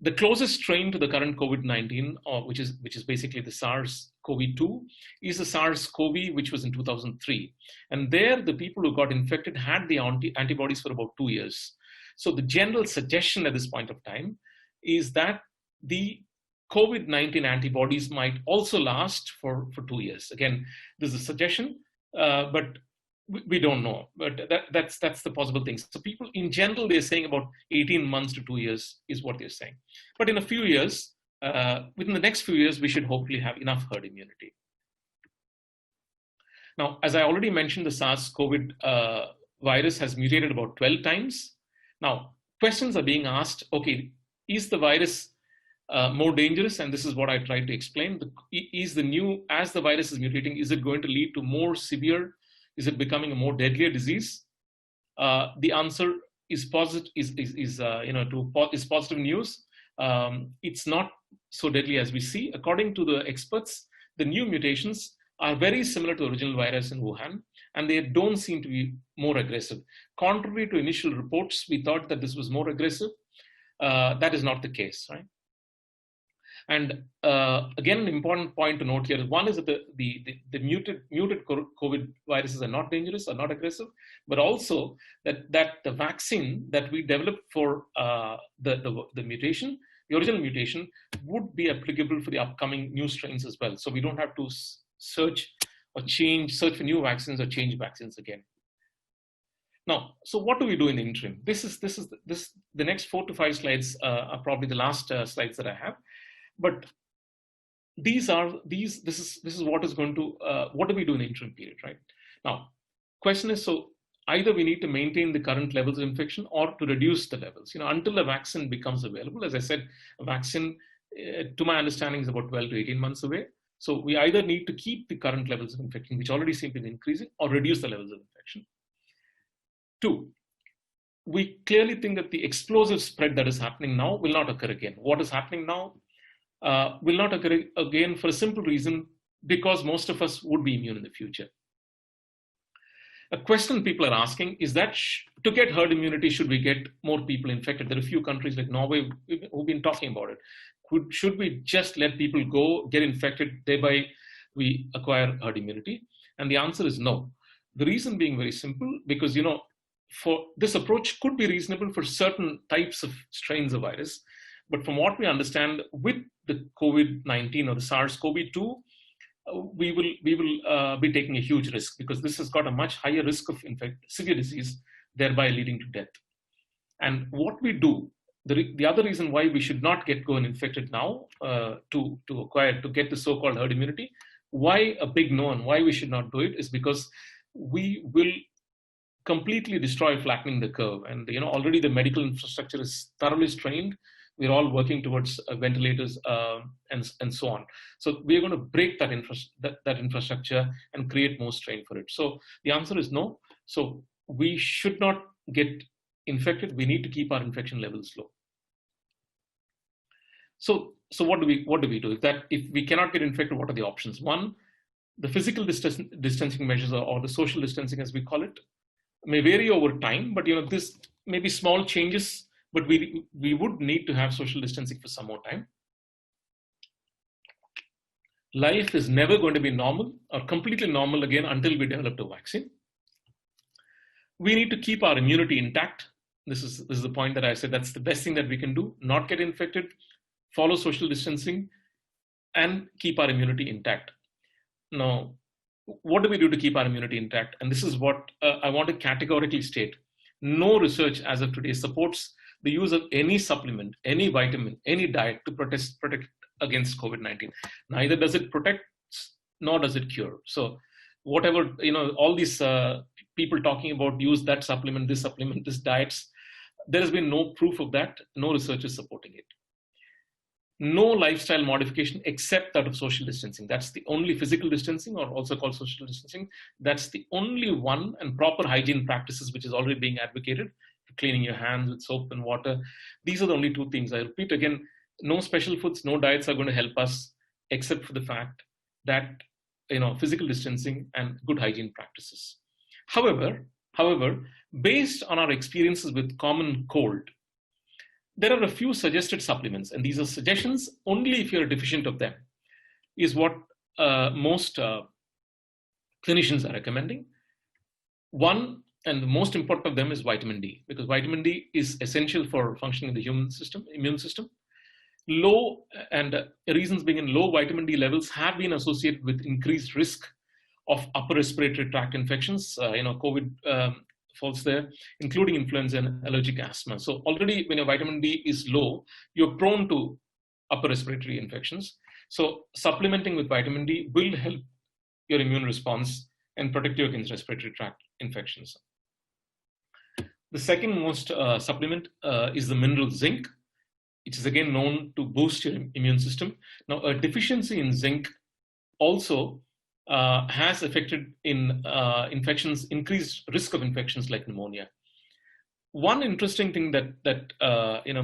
the closest strain to the current COVID-19, which is basically the SARS-CoV-2, is the SARS-CoV, which was in 2003. And there, the people who got infected had the antibodies for about 2 years. So the general suggestion at this point of time is that the COVID-19 antibodies might also last for 2 years. Again, this is a suggestion, but we don't know. But that's the possible thing. So people in general, they're saying about 18 months to 2 years is what they're saying. But in a few years, within the next few years, we should hopefully have enough herd immunity. Now, as I already mentioned, the SARS-CoV virus has mutated about 12 times. Now, questions are being asked, okay, is the virus more dangerous? And this is what I tried to explain. As the virus is mutating, is it going to lead to more severe? Is it becoming a more deadlier disease? The answer is positive. Is positive news. It's not so deadly as we see. According to the experts, the new mutations are very similar to the original virus in Wuhan, and they don't seem to be more aggressive. Contrary to initial reports, we thought that this was more aggressive. That is not the case, right? And again, an important point to note here is one is that the muted COVID viruses are not dangerous or not aggressive, but also that the vaccine that we developed for the mutation, the original mutation, would be applicable for the upcoming new strains as well. So we don't have to search for new vaccines or change vaccines again. Now, so what do we do in the interim? The next 4 to 5 slides are probably the last slides that I have. But this is what is going to, what do we do in the interim period, right? Now, question is, so either we need to maintain the current levels of infection or to reduce the levels, until a vaccine becomes available. As I said, a vaccine, to my understanding, is about 12 to 18 months away. So we either need to keep the current levels of infection, which already seem to be increasing, or reduce the levels of infection. 2, we clearly think that the explosive spread that is happening now will not occur again. What is happening now will not occur again for a simple reason, because most of us would be immune in the future. A question people are asking is that to get herd immunity, should we get more people infected? There are a few countries like Norway who've been talking about it. Should we just let people go, get infected, thereby we acquire herd immunity? And the answer is no. The reason being very simple, because this approach could be reasonable for certain types of strains of virus. But from what we understand with the COVID-19 or the SARS-CoV-2, we will be taking a huge risk, because this has got a much higher risk of severe disease, thereby leading to death. And what we do, the other reason why we should not get infected now to get the so-called herd immunity, why a big no and why we should not do it, is because we will completely destroy flattening the curve. And already the medical infrastructure is thoroughly strained. We're all working towards ventilators and so on. So we're going to break that infrastructure and create more strain for it. So the answer is no. So we should not get infected. We need to keep our infection levels low. So what do we do? If we cannot get infected, what are the options? One, the physical distancing measures, or the social distancing as we call it, may vary over time, but this may be small changes, but we would need to have social distancing for some more time. Life is never going to be normal or completely normal again until we develop a vaccine. We need to keep our immunity intact. This is the point that I said, that's the best thing that we can do: not get infected, follow social distancing, and keep our immunity intact. Now, what do we do to keep our immunity intact? And this is what I want to categorically state. No research as of today supports the use of any supplement, any vitamin, any diet to protect against COVID-19. Neither does it protect, nor does it cure. So whatever, all these people talking about use that supplement, this diets, there has been no proof of that. No research is supporting it. No lifestyle modification except that of social distancing. That's the only physical distancing, or also called social distancing. That's the only one, and proper hygiene practices, which is already being advocated. Cleaning your hands with soap and water. These are the only two things. I repeat again, no special foods, no diets are going to help us, except for the fact that, physical distancing and good hygiene practices. However, based on our experiences with common cold, there are a few suggested supplements, and these are suggestions only if you're deficient of them, is what most clinicians are recommending. One, and the most important of them, is vitamin D, because vitamin D is essential for functioning in the immune system. Low, and reasons being, in low vitamin D levels have been associated with increased risk of upper respiratory tract infections. COVID falls there, including influenza and allergic asthma. So already when your vitamin D is low, you're prone to upper respiratory infections. So supplementing with vitamin D will help your immune response and protect you against respiratory tract infections. The second most supplement is the mineral zinc, which is again known to boost your immune system. Now, a deficiency in zinc also has affected in infections, increased risk of infections like pneumonia. One interesting thing that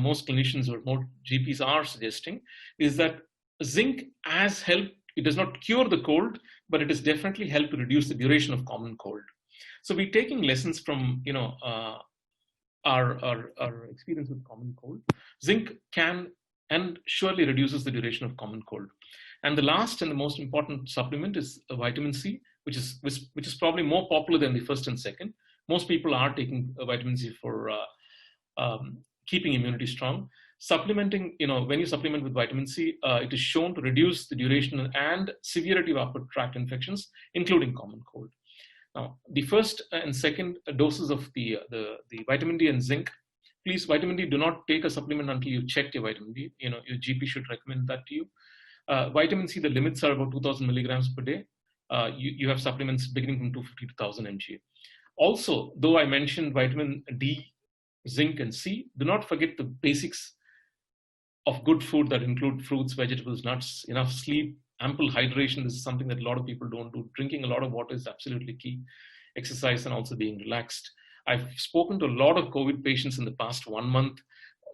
most clinicians or more GPs are suggesting is that zinc has helped. It does not cure the cold, but it has definitely helped to reduce the duration of common cold. So we're taking lessons from our experience with common cold. Zinc can and surely reduces the duration of common cold. And the last and the most important supplement is vitamin C, which is probably more popular than the first and second. Most people are taking vitamin C for keeping immunity strong. Supplementing, when you supplement with vitamin C, it is shown to reduce the duration and severity of upper tract infections, including common cold. Now, the first and second doses of the vitamin D and zinc, please, vitamin D, do not take a supplement until you check your vitamin D. Your GP should recommend that to you. Vitamin C, the limits are about 2,000 milligrams per day. You have supplements beginning from 250 to 1,000 mg. Also, though I mentioned vitamin D, zinc, and C, do not forget the basics of good food that include fruits, vegetables, nuts, enough sleep, ample hydration. This is something that a lot of people don't do. Drinking a lot of water is absolutely key. Exercise and also being relaxed. I've spoken to a lot of COVID patients in the past 1 month.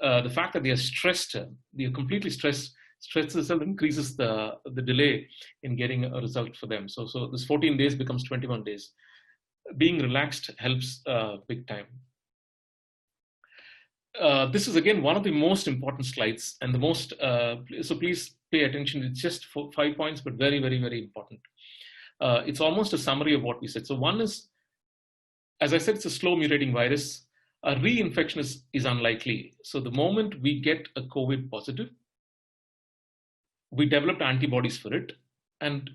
The fact that they are stressed, they are completely stressed, stress itself increases the delay in getting a result for them. So this 14 days becomes 21 days. Being relaxed helps big time. This is again one of the most important slides, and the most, so please pay attention. It's just 5 points, but very, very, very important. It's almost a summary of what we said. So one is as I said, it's a slow mutating virus. A reinfection is unlikely. So the moment we get a COVID positive, we developed antibodies for it, and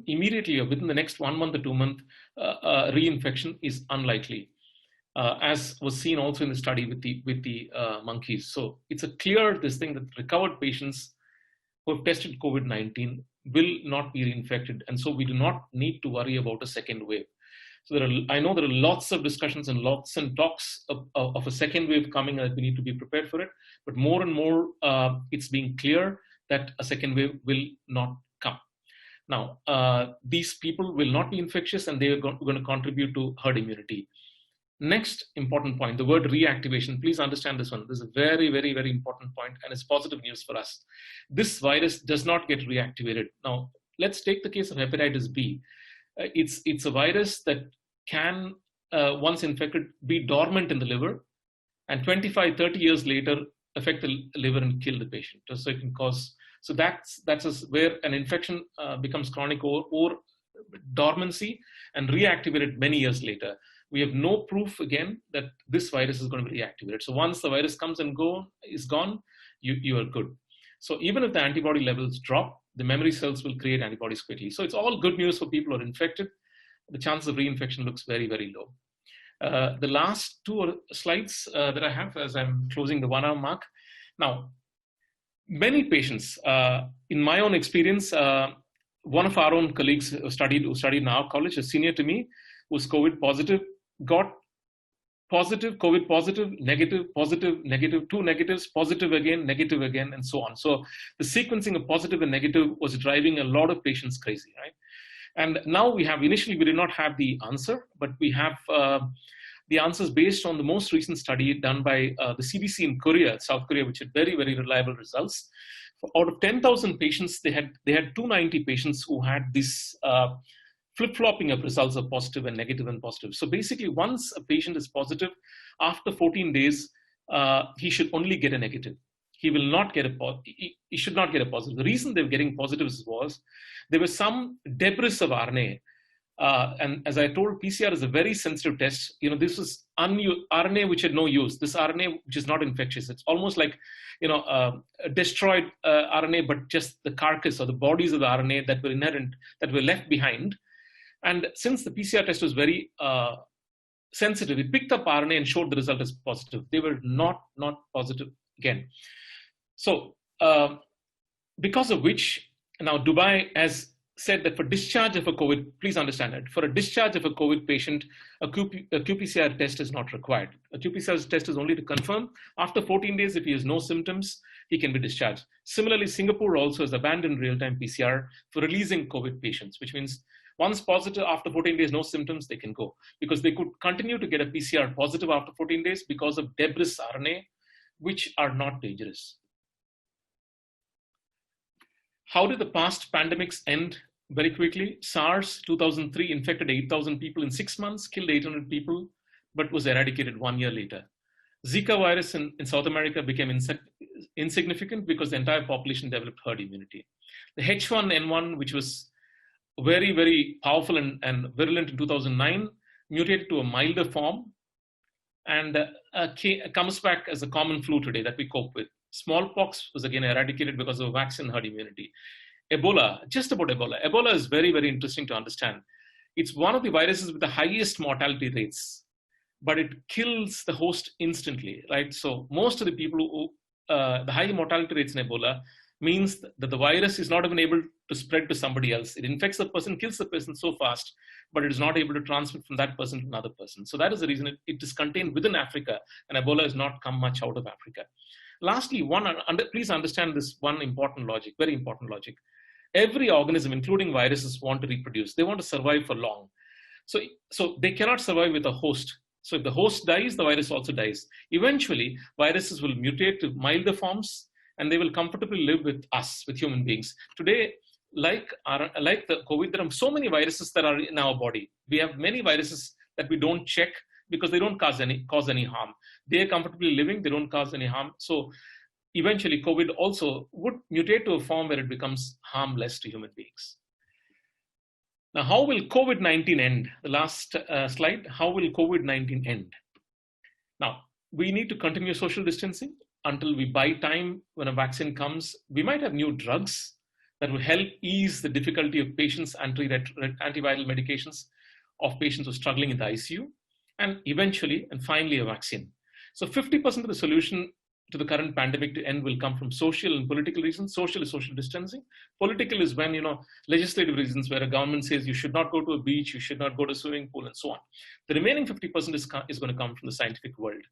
immediately or within the next 1 month or 2 months, reinfection is unlikely, as was seen also in the study with the monkeys. So it's a clear thing that recovered patients who have tested COVID-19 will not be reinfected, and so we do not need to worry about a second wave. So I know there are lots of discussions and lots and talks of a second wave coming, and we need to be prepared for it. But more and more, it's being clear that a second wave will not come. Now, these people will not be infectious, and they are going to contribute to herd immunity. Next important point, the word reactivation. Please understand this one. This is a very, very, very important point, and it's positive news for us. This virus does not get reactivated. Now, let's take the case of hepatitis B. It's a virus that can, once infected, be dormant in the liver, and 25, 30 years later, affect the liver and kill the patient. So it can cause. So that's where an infection becomes chronic or dormancy and reactivated many years later. We have no proof again that this virus is going to be reactivated. So once the virus comes and is gone, you are good. So even if the antibody levels drop, the memory cells will create antibodies quickly. So it's all good news for people who are infected. The chance of reinfection looks very, very low. The last two slides that I have as I'm closing the 1 hour mark. Now, many patients, in my own experience, one of our own colleagues who studied in our college, a senior to me, was COVID positive, got positive, COVID positive, negative, negative, 2 negatives, positive again, negative again, and so on. So the sequencing of positive and negative was driving a lot of patients crazy, right? And now initially we did not have the answer, but we have the answers based on the most recent study done by the CDC in South Korea, which had very, very reliable results. Out of 10,000 patients, they had 290 patients who had this flip-flopping of results of positive and negative and positive. So basically, once a patient is positive, after 14 days, he should only get a negative. He will not get he should not get a positive. The reason they were getting positives was there was some debris of RNA. And as I told, PCR is a very sensitive test. This was RNA which had no use. This RNA which is not infectious. It's almost like, destroyed RNA, but just the carcass or the bodies of the RNA that were inherent, that were left behind. And since the PCR test was very sensitive, it picked up RNA and showed the result as positive. They were not positive again. So because of which, now Dubai has said that for discharge of a COVID, please understand that, for a discharge of a COVID patient, a qPCR test is not required. A qPCR test is only to confirm. After 14 days, if he has no symptoms, he can be discharged. Similarly, Singapore also has abandoned real-time PCR for releasing COVID patients, which means once positive, after 14 days, no symptoms, they can go. Because they could continue to get a PCR positive after 14 days because of debris RNA, which are not dangerous. How did the past pandemics end? Very quickly. SARS 2003 infected 8,000 people in 6 months, killed 800 people, but was eradicated 1 year later. Zika virus in South America became insignificant because the entire population developed herd immunity. The H1N1, which was very, very powerful and virulent in 2009, mutated to a milder form and comes back as a common flu today that we cope with. Smallpox was again eradicated because of vaccine herd immunity. Ebola, just about Ebola. Ebola is very, very interesting to understand. It's one of the viruses with the highest mortality rates, but it kills the host instantly, right? So most of the people who, the high mortality rates in Ebola means that the virus is not even able to spread to somebody else. It infects the person, kills the person so fast, but it is not able to transmit from that person to another person. So that is the reason it is contained within Africa, and Ebola has not come much out of Africa. Lastly, please understand this one important logic, very important logic. Every organism, including viruses, want to reproduce. They want to survive for long. So they cannot survive with a host. So if the host dies, the virus also dies. Eventually, viruses will mutate to milder forms, and they will comfortably live with us, with human beings. Today, like the COVID, there are so many viruses that are in our body. We have many viruses that we don't check because they don't cause any harm. They are comfortably living, they don't cause any harm. So eventually COVID also would mutate to a form where it becomes harmless to human beings. Now, how will COVID-19 end? The last slide, how will COVID-19 end? Now, we need to continue social distancing until we buy time when a vaccine comes. We might have new drugs that will help ease the difficulty of patients' antiviral medications of patients who are struggling in the ICU, and eventually, and finally, a vaccine. So 50% of the solution to the current pandemic to end will come from social and political reasons. Social is social distancing. Political is when, legislative reasons where a government says you should not go to a beach, you should not go to a swimming pool, and so on. The remaining 50% is going to come from the scientific world.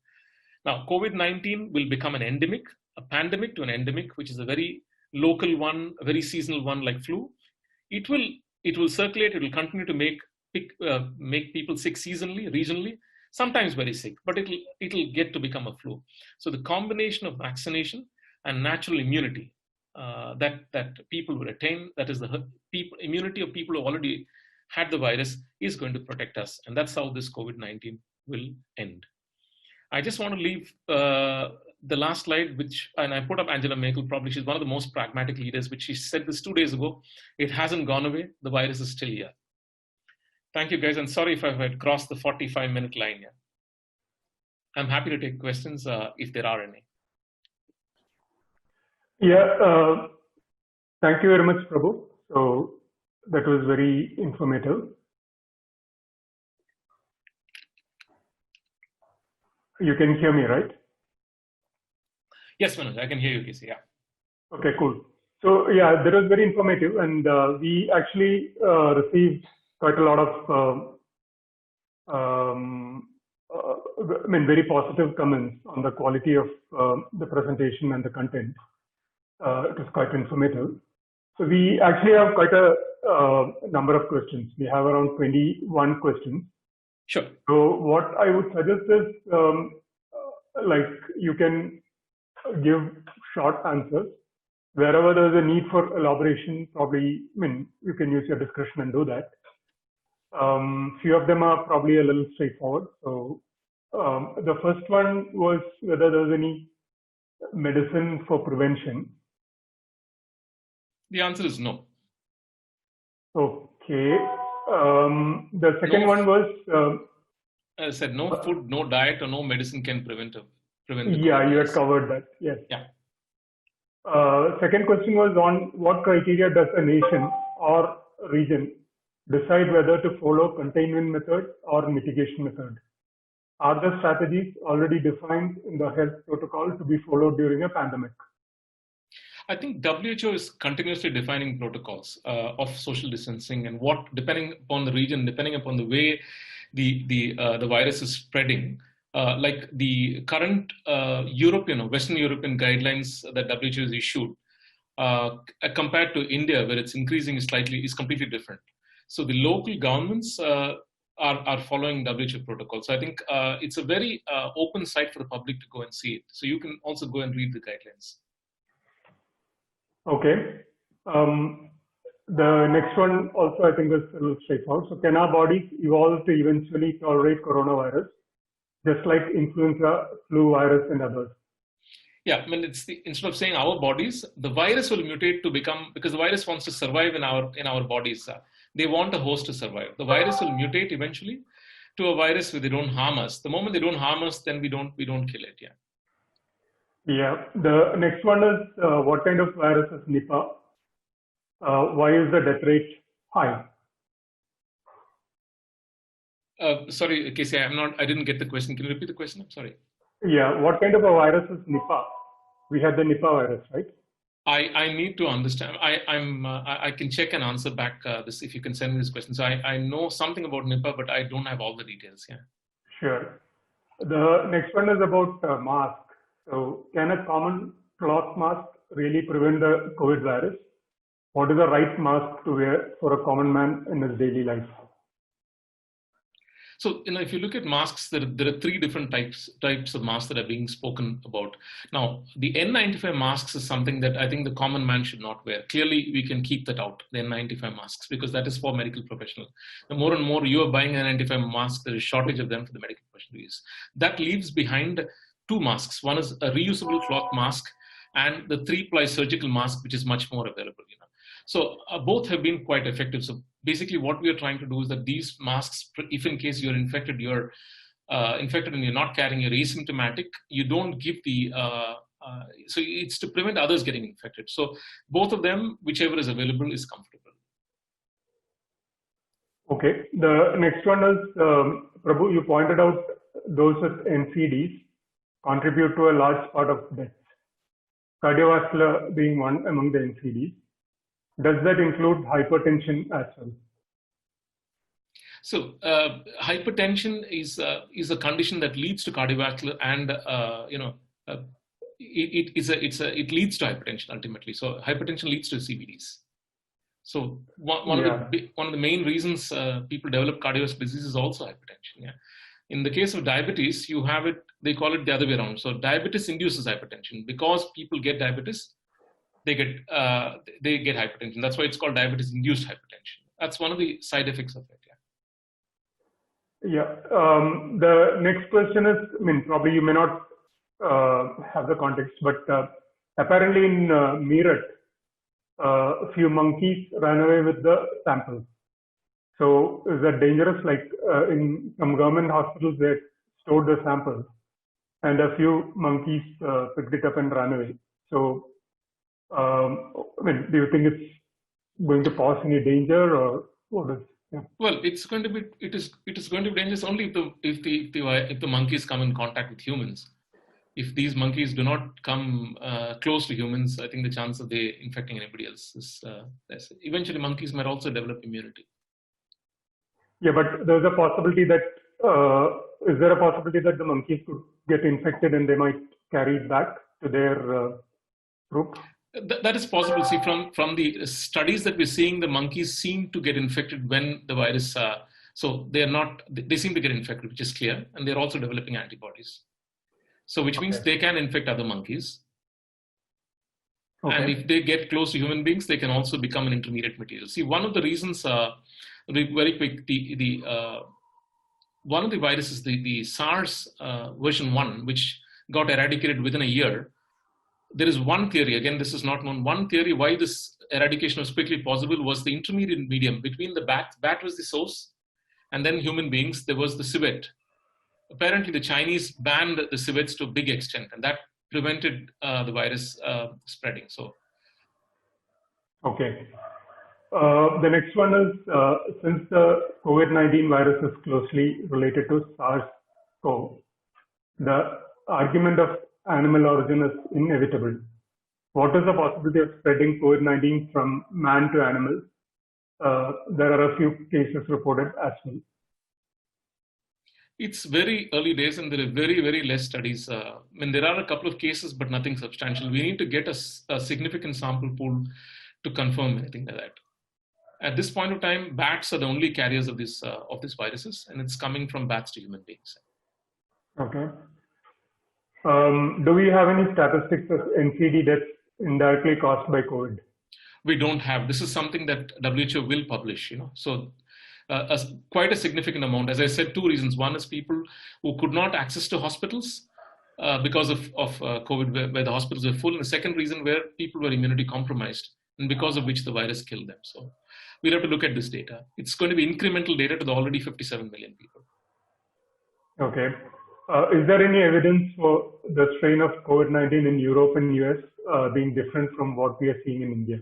Now, COVID-19 will become an endemic, a pandemic to an endemic, which is a very local one, a very seasonal one like flu. It will circulate, it will continue to make people sick seasonally, regionally, sometimes very sick, but it'll get to become a flu. So the combination of vaccination and natural immunity that people will attain, that is the immunity of people who already had the virus, is going to protect us. And that's how this COVID-19 will end. I just want to leave the last slide, and I put up Angela Merkel. Probably she's one of the most pragmatic leaders, which she said this 2 days ago. It hasn't gone away. The virus is still here. Thank you, guys. And sorry if I had crossed the 45-minute line here. I'm happy to take questions if there are any. Yeah, thank you very much, Prabhu. So that was very informative. You can hear me, right? Yes, Manoj, I can hear you, Casey. Yeah. Okay, cool. So yeah, that was very informative, and we actually received quite a lot of, very positive comments on the quality of the presentation and the content. It was quite informative. So we actually have quite a number of questions. We have around 21 questions. Sure. So what I would suggest is, you can give short answers. Wherever there is a need for elaboration, probably, you can use your discretion and do that. Few of them are probably a little straightforward. So the first one was whether there was any medicine for prevention. The answer is no. Okay. The second one was... I said no food, no diet, or no medicine can prevent the yeah, you had covered that. Yes. Yeah. Second question was on what criteria does a nation or region decide whether to follow containment method or mitigation method? Are the strategies already defined in the health protocol to be followed during a pandemic? I think WHO is continuously defining protocols of social distancing, and depending upon the region, depending upon the way the virus is spreading, like the current Western European guidelines that WHO has issued, compared to India, where it's increasing is completely different. So the local governments are following WHO protocols. So I think it's a very open site for the public to go and see it. So you can also go and read the guidelines. Okay. The next one also I think is a little straightforward. So can our bodies evolve to eventually tolerate coronavirus, just like influenza, flu virus, and others? Yeah, instead of saying our bodies, the virus will mutate to become, because the virus wants to survive in our bodies. They want a host to survive. The virus will mutate eventually to a virus where they don't harm us. The moment they don't harm us, then we don't kill it. Yeah. Yeah. The next one is what kind of virus is Nipah? Why is the death rate high? Sorry, Casey, I didn't get the question. Can you repeat the question? I'm sorry. Yeah. What kind of a virus is Nipah? We had the Nipah virus, right? I need to understand. I can check and answer back this if you can send me this question. So I know something about Nipah, but I don't have all the details. Yeah. Sure. The next one is about mask. So can a common cloth mask really prevent the COVID virus? What is the right mask to wear for a common man in his daily life? So, if you look at masks, there are three different types of masks that are being spoken about. Now, the N95 masks is something that I think the common man should not wear. Clearly, we can keep that out, the N95 masks, because that is for medical professionals. The more and more you are buying an N95 mask, there is a shortage of them for the medical professional use. That leaves behind two masks. One is a reusable cloth mask and the 3-ply surgical mask, which is much more available. So both have been quite effective. So basically what we are trying to do is that these masks, if in case you're infected, infected and you're not carrying, you're asymptomatic, you don't give the, so it's to prevent others getting infected. So both of them, whichever is available, is comfortable. Okay. The next one is, Prabhu, you pointed out those with NCDs contribute to a large part of deaths, cardiovascular being one among the NCDs. Does that include hypertension as well? So hypertension is a condition that leads to cardiovascular, and it leads to hypertension ultimately. So hypertension leads to CVDs. So one of the main reasons people develop cardiovascular disease is also hypertension. Yeah. In the case of diabetes, you have it. They call it the other way around. So diabetes induces hypertension. Because people get diabetes, they get hypertension. That's why it's called diabetes-induced hypertension. That's one of the side effects of it. Yeah. The next question is, I mean, probably you may not have the context, but apparently in Meerut, a few monkeys ran away with the sample. So is that dangerous? Like in some government hospitals, they stored the sample, and a few monkeys picked it up and ran away. So, I mean, do you think it's going to pose any danger, or what is? Yeah. Well, it is going to be dangerous only if the monkeys come in contact with humans. If these monkeys do not come close to humans, I think the chance of they infecting anybody else is less. Eventually, monkeys might also develop immunity. Yeah, but there's a possibility that is there a possibility that the monkeys could get infected and they might carry it back to their group? That is possible. See, from the studies that we're seeing, the monkeys seem to get infected when the virus. So they seem to get infected, which is clear, and they're also developing antibodies. So which means they can infect other monkeys. Okay. And if they get close to human beings, they can also become an intermediate material. See, one of the reasons, very quick, one of the viruses, the SARS version 1, which got eradicated within a year, there is one theory, again, this is not known, one theory why this eradication was quickly possible was the intermediate medium between the bat was the source, and then human beings, there was the civet. Apparently, the Chinese banned the civets to a big extent, and that prevented the virus spreading. So, okay. The next one is, since the COVID-19 virus is closely related to SARS-CoV, the argument of animal origin is inevitable. What is the possibility of spreading COVID-19 from man to animals? There are a few cases reported as well. It's very early days and there are very, very less studies. I mean, there are a couple of cases, but nothing substantial. We need to get a significant sample pool to confirm anything like that. At this point of time, bats are the only carriers of these viruses, and it's coming from bats to human beings. Okay. Do we have any statistics of NCD deaths indirectly caused by COVID? We don't have. This is something that WHO will publish. So quite a significant amount. As I said, two reasons. One is people who could not access to hospitals because of COVID, where the hospitals were full. And the second reason where people were immunity compromised, and because of which the virus killed them. So we'll have to look at this data. It's going to be incremental data to the already 57 million people. Okay. Is there any evidence for the strain of COVID-19 in Europe and US being different from what we are seeing in India?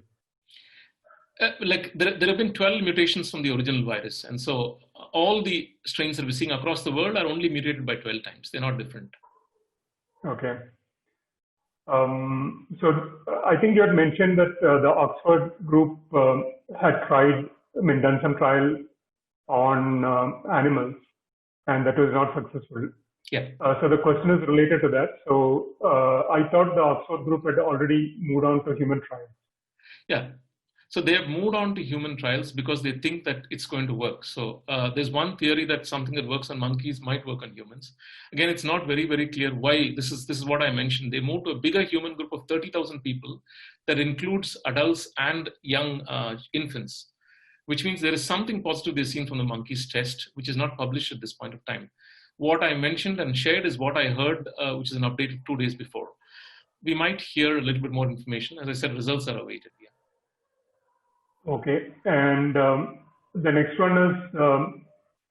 There have been 12 mutations from the original virus. And so all the strains that we're seeing across the world are only mutated by 12 times. They're not different. Okay. So I think you had mentioned that the Oxford group had done some trial on animals, and that was not successful. Yeah. So the question is related to that. So I thought the Oxford group had already moved on to human trials. Yeah. So they have moved on to human trials because they think that it's going to work. So there's one theory that something that works on monkeys might work on humans. Again, it's not very, very clear why. This is what I mentioned. They moved to a bigger human group of 30,000 people that includes adults and young infants, which means there is something positive they've seen from the monkeys test, which is not published at this point of time. What I mentioned and shared is what I heard, which is an update 2 days before. We might hear a little bit more information. As I said, results are awaited. Yeah. Okay. And The next one is,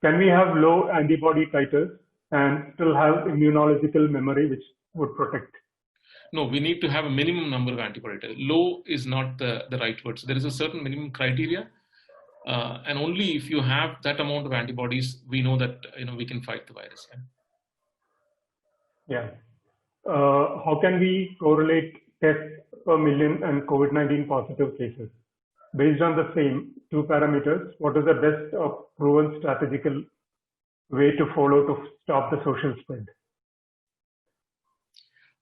can we have low antibody titers and still have immunological memory which would protect? No, we need to have a minimum number of antibody titers. Low is not the right word. So there is a certain minimum criteria, and only if you have that amount of antibodies, we know that we can fight the virus. Yeah. How can we correlate tests per million and COVID-19 positive cases? Based on the same two parameters, what is the best proven strategical way to follow to stop the social spread?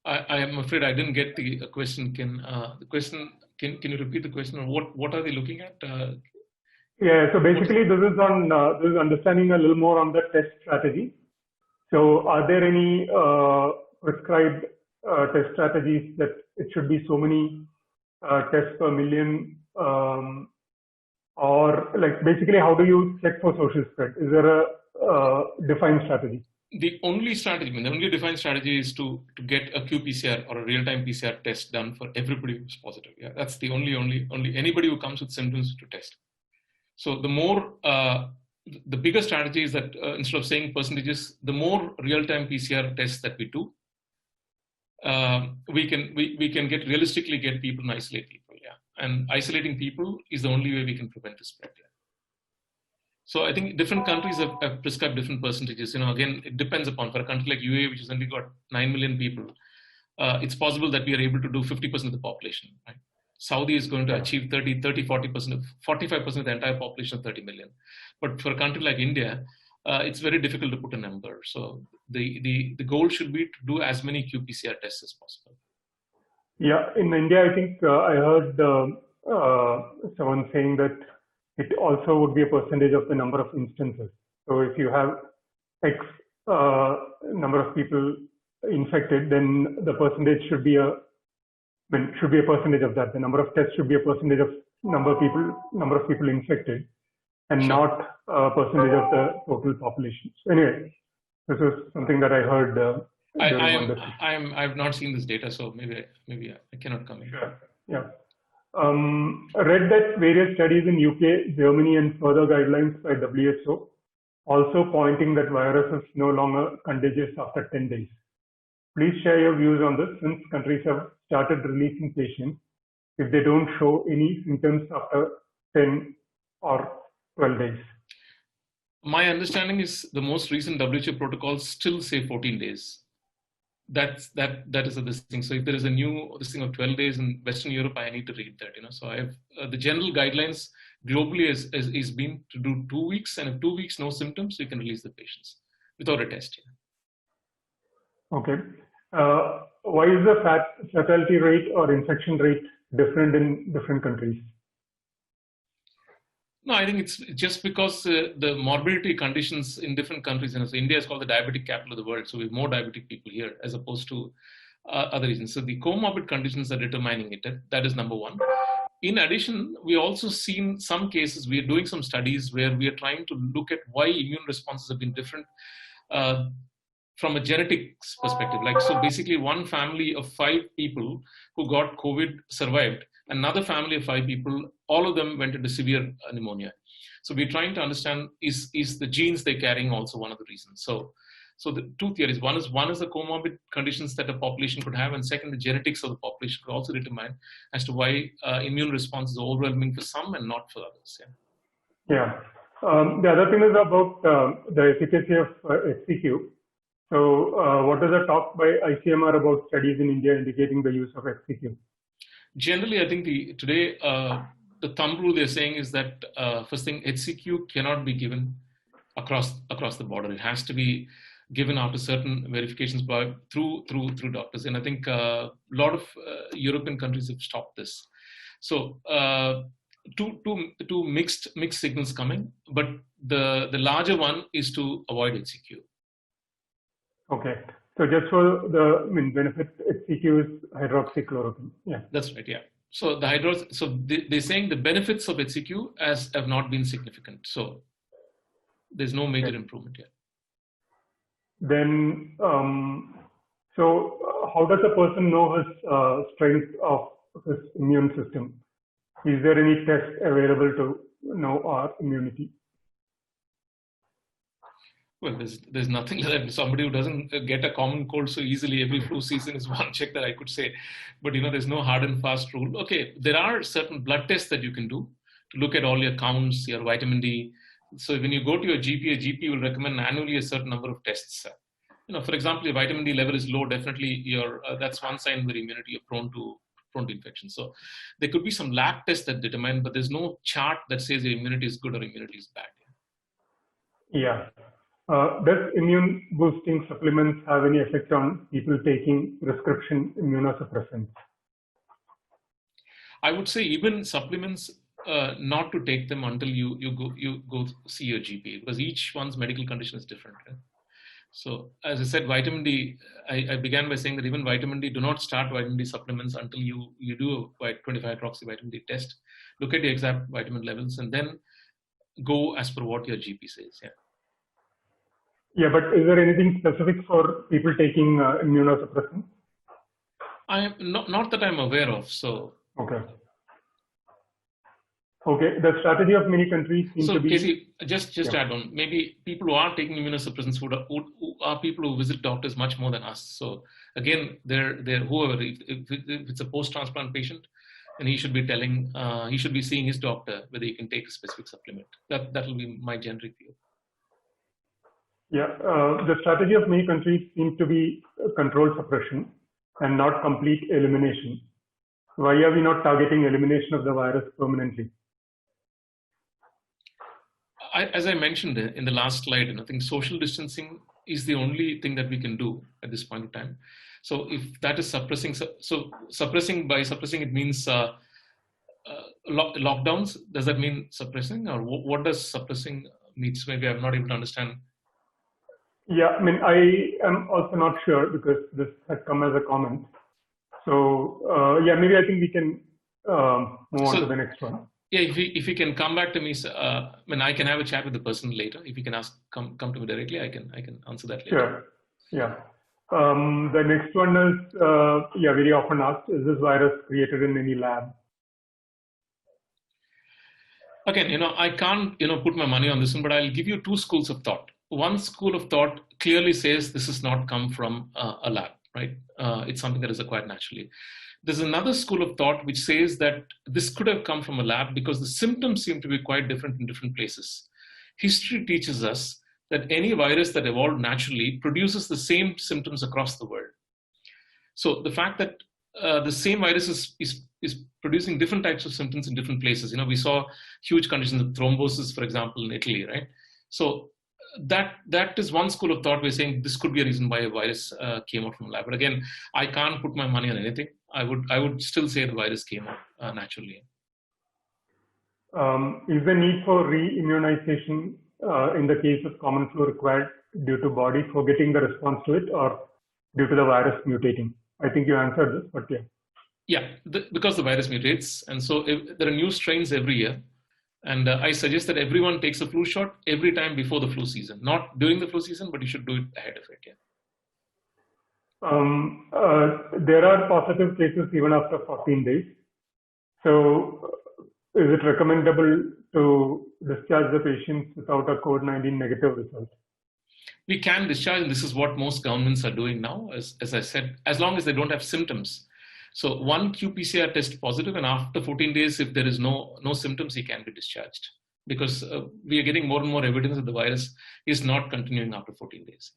I am afraid I didn't get the question. Can you repeat the question? Or what are they looking at? Yeah, so basically this is on this is understanding a little more on the test strategy. So are there any prescribed test strategies that it should be so many tests per million, or like basically how do you check for social spread? Is there a defined strategy? The only defined strategy is to get a qPCR or a real-time PCR test done for everybody who's positive. Yeah, that's the only anybody who comes with symptoms to test. So the more the bigger strategy is that instead of saying percentages, the more real-time PCR tests that we do, we can realistically get people and isolate people. Yeah, and isolating people is the only way we can prevent the spread. Yeah. So I think different countries have prescribed different percentages. Again, it depends upon, for a country like UAE, which has only got 9 million people, it's possible that we are able to do 50% of the population. Right? Saudi is going to achieve 30, 40%, 45% of the entire population of 30 million. But for a country like India, it's very difficult to put a number. So the goal should be to do as many qPCR tests as possible. Yeah, in India, I think I heard someone saying that it also would be a percentage of the number of instances. So if you have X number of people infected, then the percentage should be a percentage of that. The number of tests should be a percentage of number of people infected, and not a percentage of the total population. So anyway, this is something that I heard. I've not seen this data, so maybe I cannot comment. Sure. Yeah. Read that various studies in UK, Germany, and further guidelines by WHO also pointing that virus is no longer contagious after 10 days. Please share your views on this, since countries have started releasing patients if they don't show any symptoms after 10 or 12 days. My understanding is the most recent WHO protocols still say 14 days. That is this thing. So if there is a new thing of 12 days in Western Europe, I need to read that. So I have the general guidelines globally is been to do 2 weeks, and if 2 weeks no symptoms, you can release the patients without a test. Okay. Why is the fatality rate or infection rate different in different countries? No, I think it's just because the morbidity conditions in different countries. So India is called the diabetic capital of the world, so we have more diabetic people here as opposed to other regions. So the comorbid conditions are determining it. That is number one. In addition, we also seen some cases. We are doing some studies where we are trying to look at why immune responses have been different from a genetics perspective. So basically, one family of 5 people who got COVID survived. Another family of 5 people, all of them went into severe pneumonia. So we're trying to understand, is the genes they're carrying also one of the reasons? So the 2 theories. One is the comorbid conditions that a population could have, and second, the genetics of the population could also determine as to why immune response is overwhelming for some and not for others. Yeah. The other thing is about the efficacy of HCQ. So what is the talk by ICMR about studies in India indicating the use of HCQ? Generally, I think today the thumb rule they're saying is that first thing, HCQ cannot be given across the border. It has to be given after certain verifications through doctors. And I think a lot of European countries have stopped this. So two mixed signals coming, but the larger one is to avoid HCQ. Okay. So just for the benefit, HCQ is hydroxychloroquine. Yeah. That's right. Yeah. So they're saying the benefits of HCQ have not been significant. So there's no major improvement yet. Then, so how does a person know his strength of his immune system? Is there any test available to know our immunity? Well, there's nothing like that. Somebody who doesn't get a common cold so easily every flu season is one check that I could say. But there's no hard and fast rule. Okay, there are certain blood tests that you can do to look at all your counts, your vitamin D. So when you go to your GP will recommend annually a certain number of tests. For example, your vitamin D level is low. Definitely, that's one sign where immunity you're prone to infection. So there could be some lab tests that determine, but there's no chart that says your immunity is good or immunity is bad. Yeah. Does immune boosting supplements have any effect on people taking prescription immunosuppressants? I would say even supplements, not to take them until you go see your GP, because each one's medical condition is different. Right? So as I said, vitamin D, I began by saying that even vitamin D, do not start vitamin D supplements until you do a 25-hydroxy vitamin D test, look at the exact vitamin levels, and then go as per what your GP says. Yeah. Yeah, but is there anything specific for people taking immunosuppressants? I am not that I'm aware of. So okay. The strategy of many countries seems to be. Casey, just add on. Maybe people who are taking immunosuppressants who are people who visit doctors much more than us. So again, they're whoever. If it's a post-transplant patient, and he should be seeing his doctor whether he can take a specific supplement. That will be my generic view. Yeah, the strategy of many countries seems to be controlled suppression and not complete elimination. Why are we not targeting elimination of the virus permanently? As I mentioned in the last slide, I think social distancing is the only thing that we can do at this point in time. So if that is suppressing, by suppressing it means lockdowns. Does that mean suppressing, or what does suppressing mean? Maybe I'm not able to understand. Yeah, I am also not sure because this had come as a comment. So maybe I think we can move on to the next one. Yeah, if you can come back to me, I can have a chat with the person later. If you can come to me directly, I can answer that later. Sure. Yeah. The next one is very often asked: is this virus created in any lab? Again, I can't put my money on this one, but I'll give you two schools of thought. One school of thought clearly says this has not come from a lab, right? It's something that is acquired naturally. There's another school of thought which says that this could have come from a lab because the symptoms seem to be quite different in different places. History teaches us that any virus that evolved naturally produces the same symptoms across the world. So the fact that the same virus is producing different types of symptoms in different places. We saw huge conditions of thrombosis, for example, in Italy, right? So that is one school of thought. We're saying this could be a reason why a virus came out from a lab. But again, I can't put my money on anything. I would still say the virus came out naturally. Is the need for re-immunization in the case of common flu required due to body forgetting the response to it or due to the virus mutating? I think you answered this, but yeah. Yeah, because the virus mutates. And so there are new strains every year. And I suggest that everyone takes a flu shot every time before the flu season. Not during the flu season, but you should do it ahead of it. Yeah. There are positive cases even after 14 days. So is it recommendable to discharge the patients without a COVID-19 negative result? We can discharge, and this is what most governments are doing now, as I said, as long as they don't have symptoms. So one qPCR test positive, and after 14 days, if there is no symptoms, he can be discharged. Because we are getting more and more evidence that the virus is not continuing after 14 days.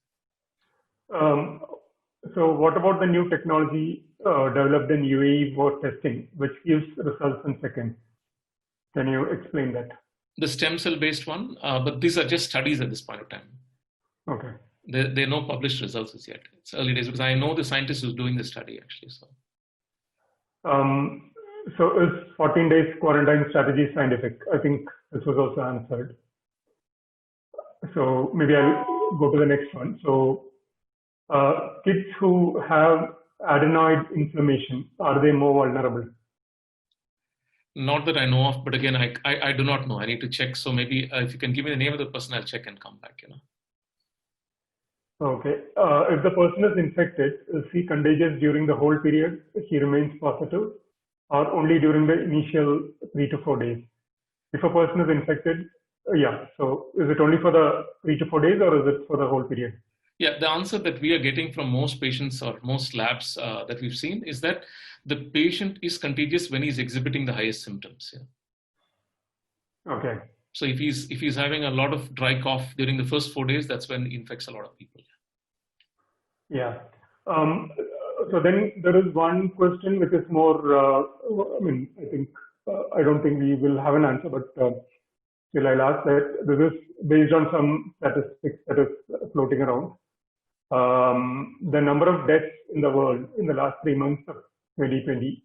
So what about the new technology developed in UAE for testing, which gives results in seconds? Can you explain that? The stem cell based one, but these are just studies at this point of time. Okay. There are no published results as yet. It's early days because I know the scientist who's doing the study actually. So is 14 days quarantine strategy scientific? I think this was also answered. So maybe I'll go to the next one. So kids who have adenoid inflammation, are they more vulnerable? Not that I know of, but again, I do not know. I need to check. So maybe if you can give me the name of the person, I'll check and come back. Okay. If the person is infected, is he contagious during the whole period? He remains positive, or only during the initial 3 to 4 days? if a person is infected, yeah. So is it only for the 3 to 4 days, or is it for the whole period? Yeah, the answer that we are getting from most patients or most labs that we've seen is that the patient is contagious when he's exhibiting the highest symptoms. Yeah. Okay. So if he's having a lot of dry cough during the first 4 days, that's when he infects a lot of people. Yeah. So then there is one question which is more, I think, I don't think we will have an answer, but still I'll ask that. This is based on some statistics that is floating around. The number of deaths in the world in the last 3 months of 2020,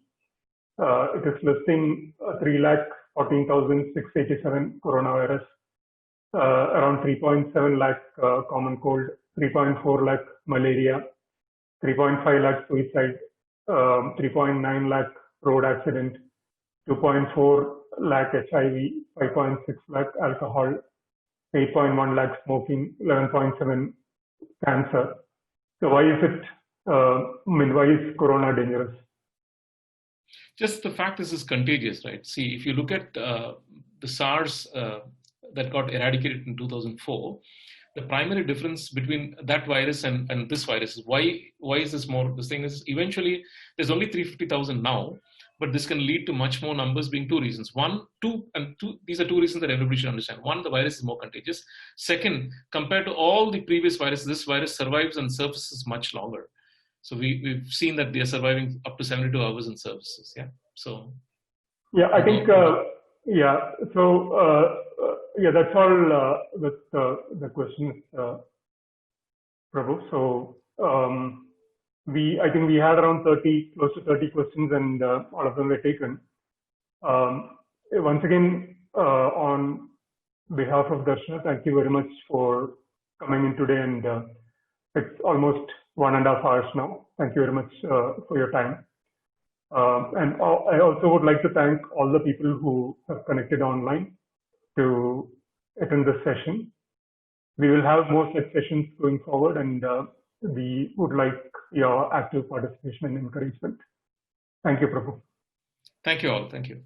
it is listing 3,14,687 coronavirus, around 3.7 lakh common cold, 3.4 lakh malaria, 3.5 lakh suicide, 3.9 lakh road accident, 2.4 lakh HIV, 5.6 lakh alcohol, 8.1 lakh smoking, 11.7 cancer. So why is it, why is corona dangerous? Just the fact this is contagious, right? See, if you look at the SARS that got eradicated in 2004, the primary difference between that virus and this virus is why is this more? This thing is eventually there's only 350,000 now, but this can lead to much more numbers being two reasons. These are two reasons that everybody should understand. One, the virus is more contagious. Second, compared to all the previous viruses, this virus survives and surfaces much longer. So we've seen that they are surviving up to 72 hours in surfaces. Yeah. So. Yeah, I think. Yeah. So yeah, that's all with the questions, Prabhu. So I think we had around close to 30 questions, and all of them were taken. Once again, on behalf of Darsana, thank you very much for coming in today, and it's almost 1.5 hours now. Thank you very much for your time. And I also would like to thank all the people who have connected online to attend this session. We will have more such sessions going forward, and we would like your active participation and encouragement. Thank you, Prabhu. Thank you all. Thank you.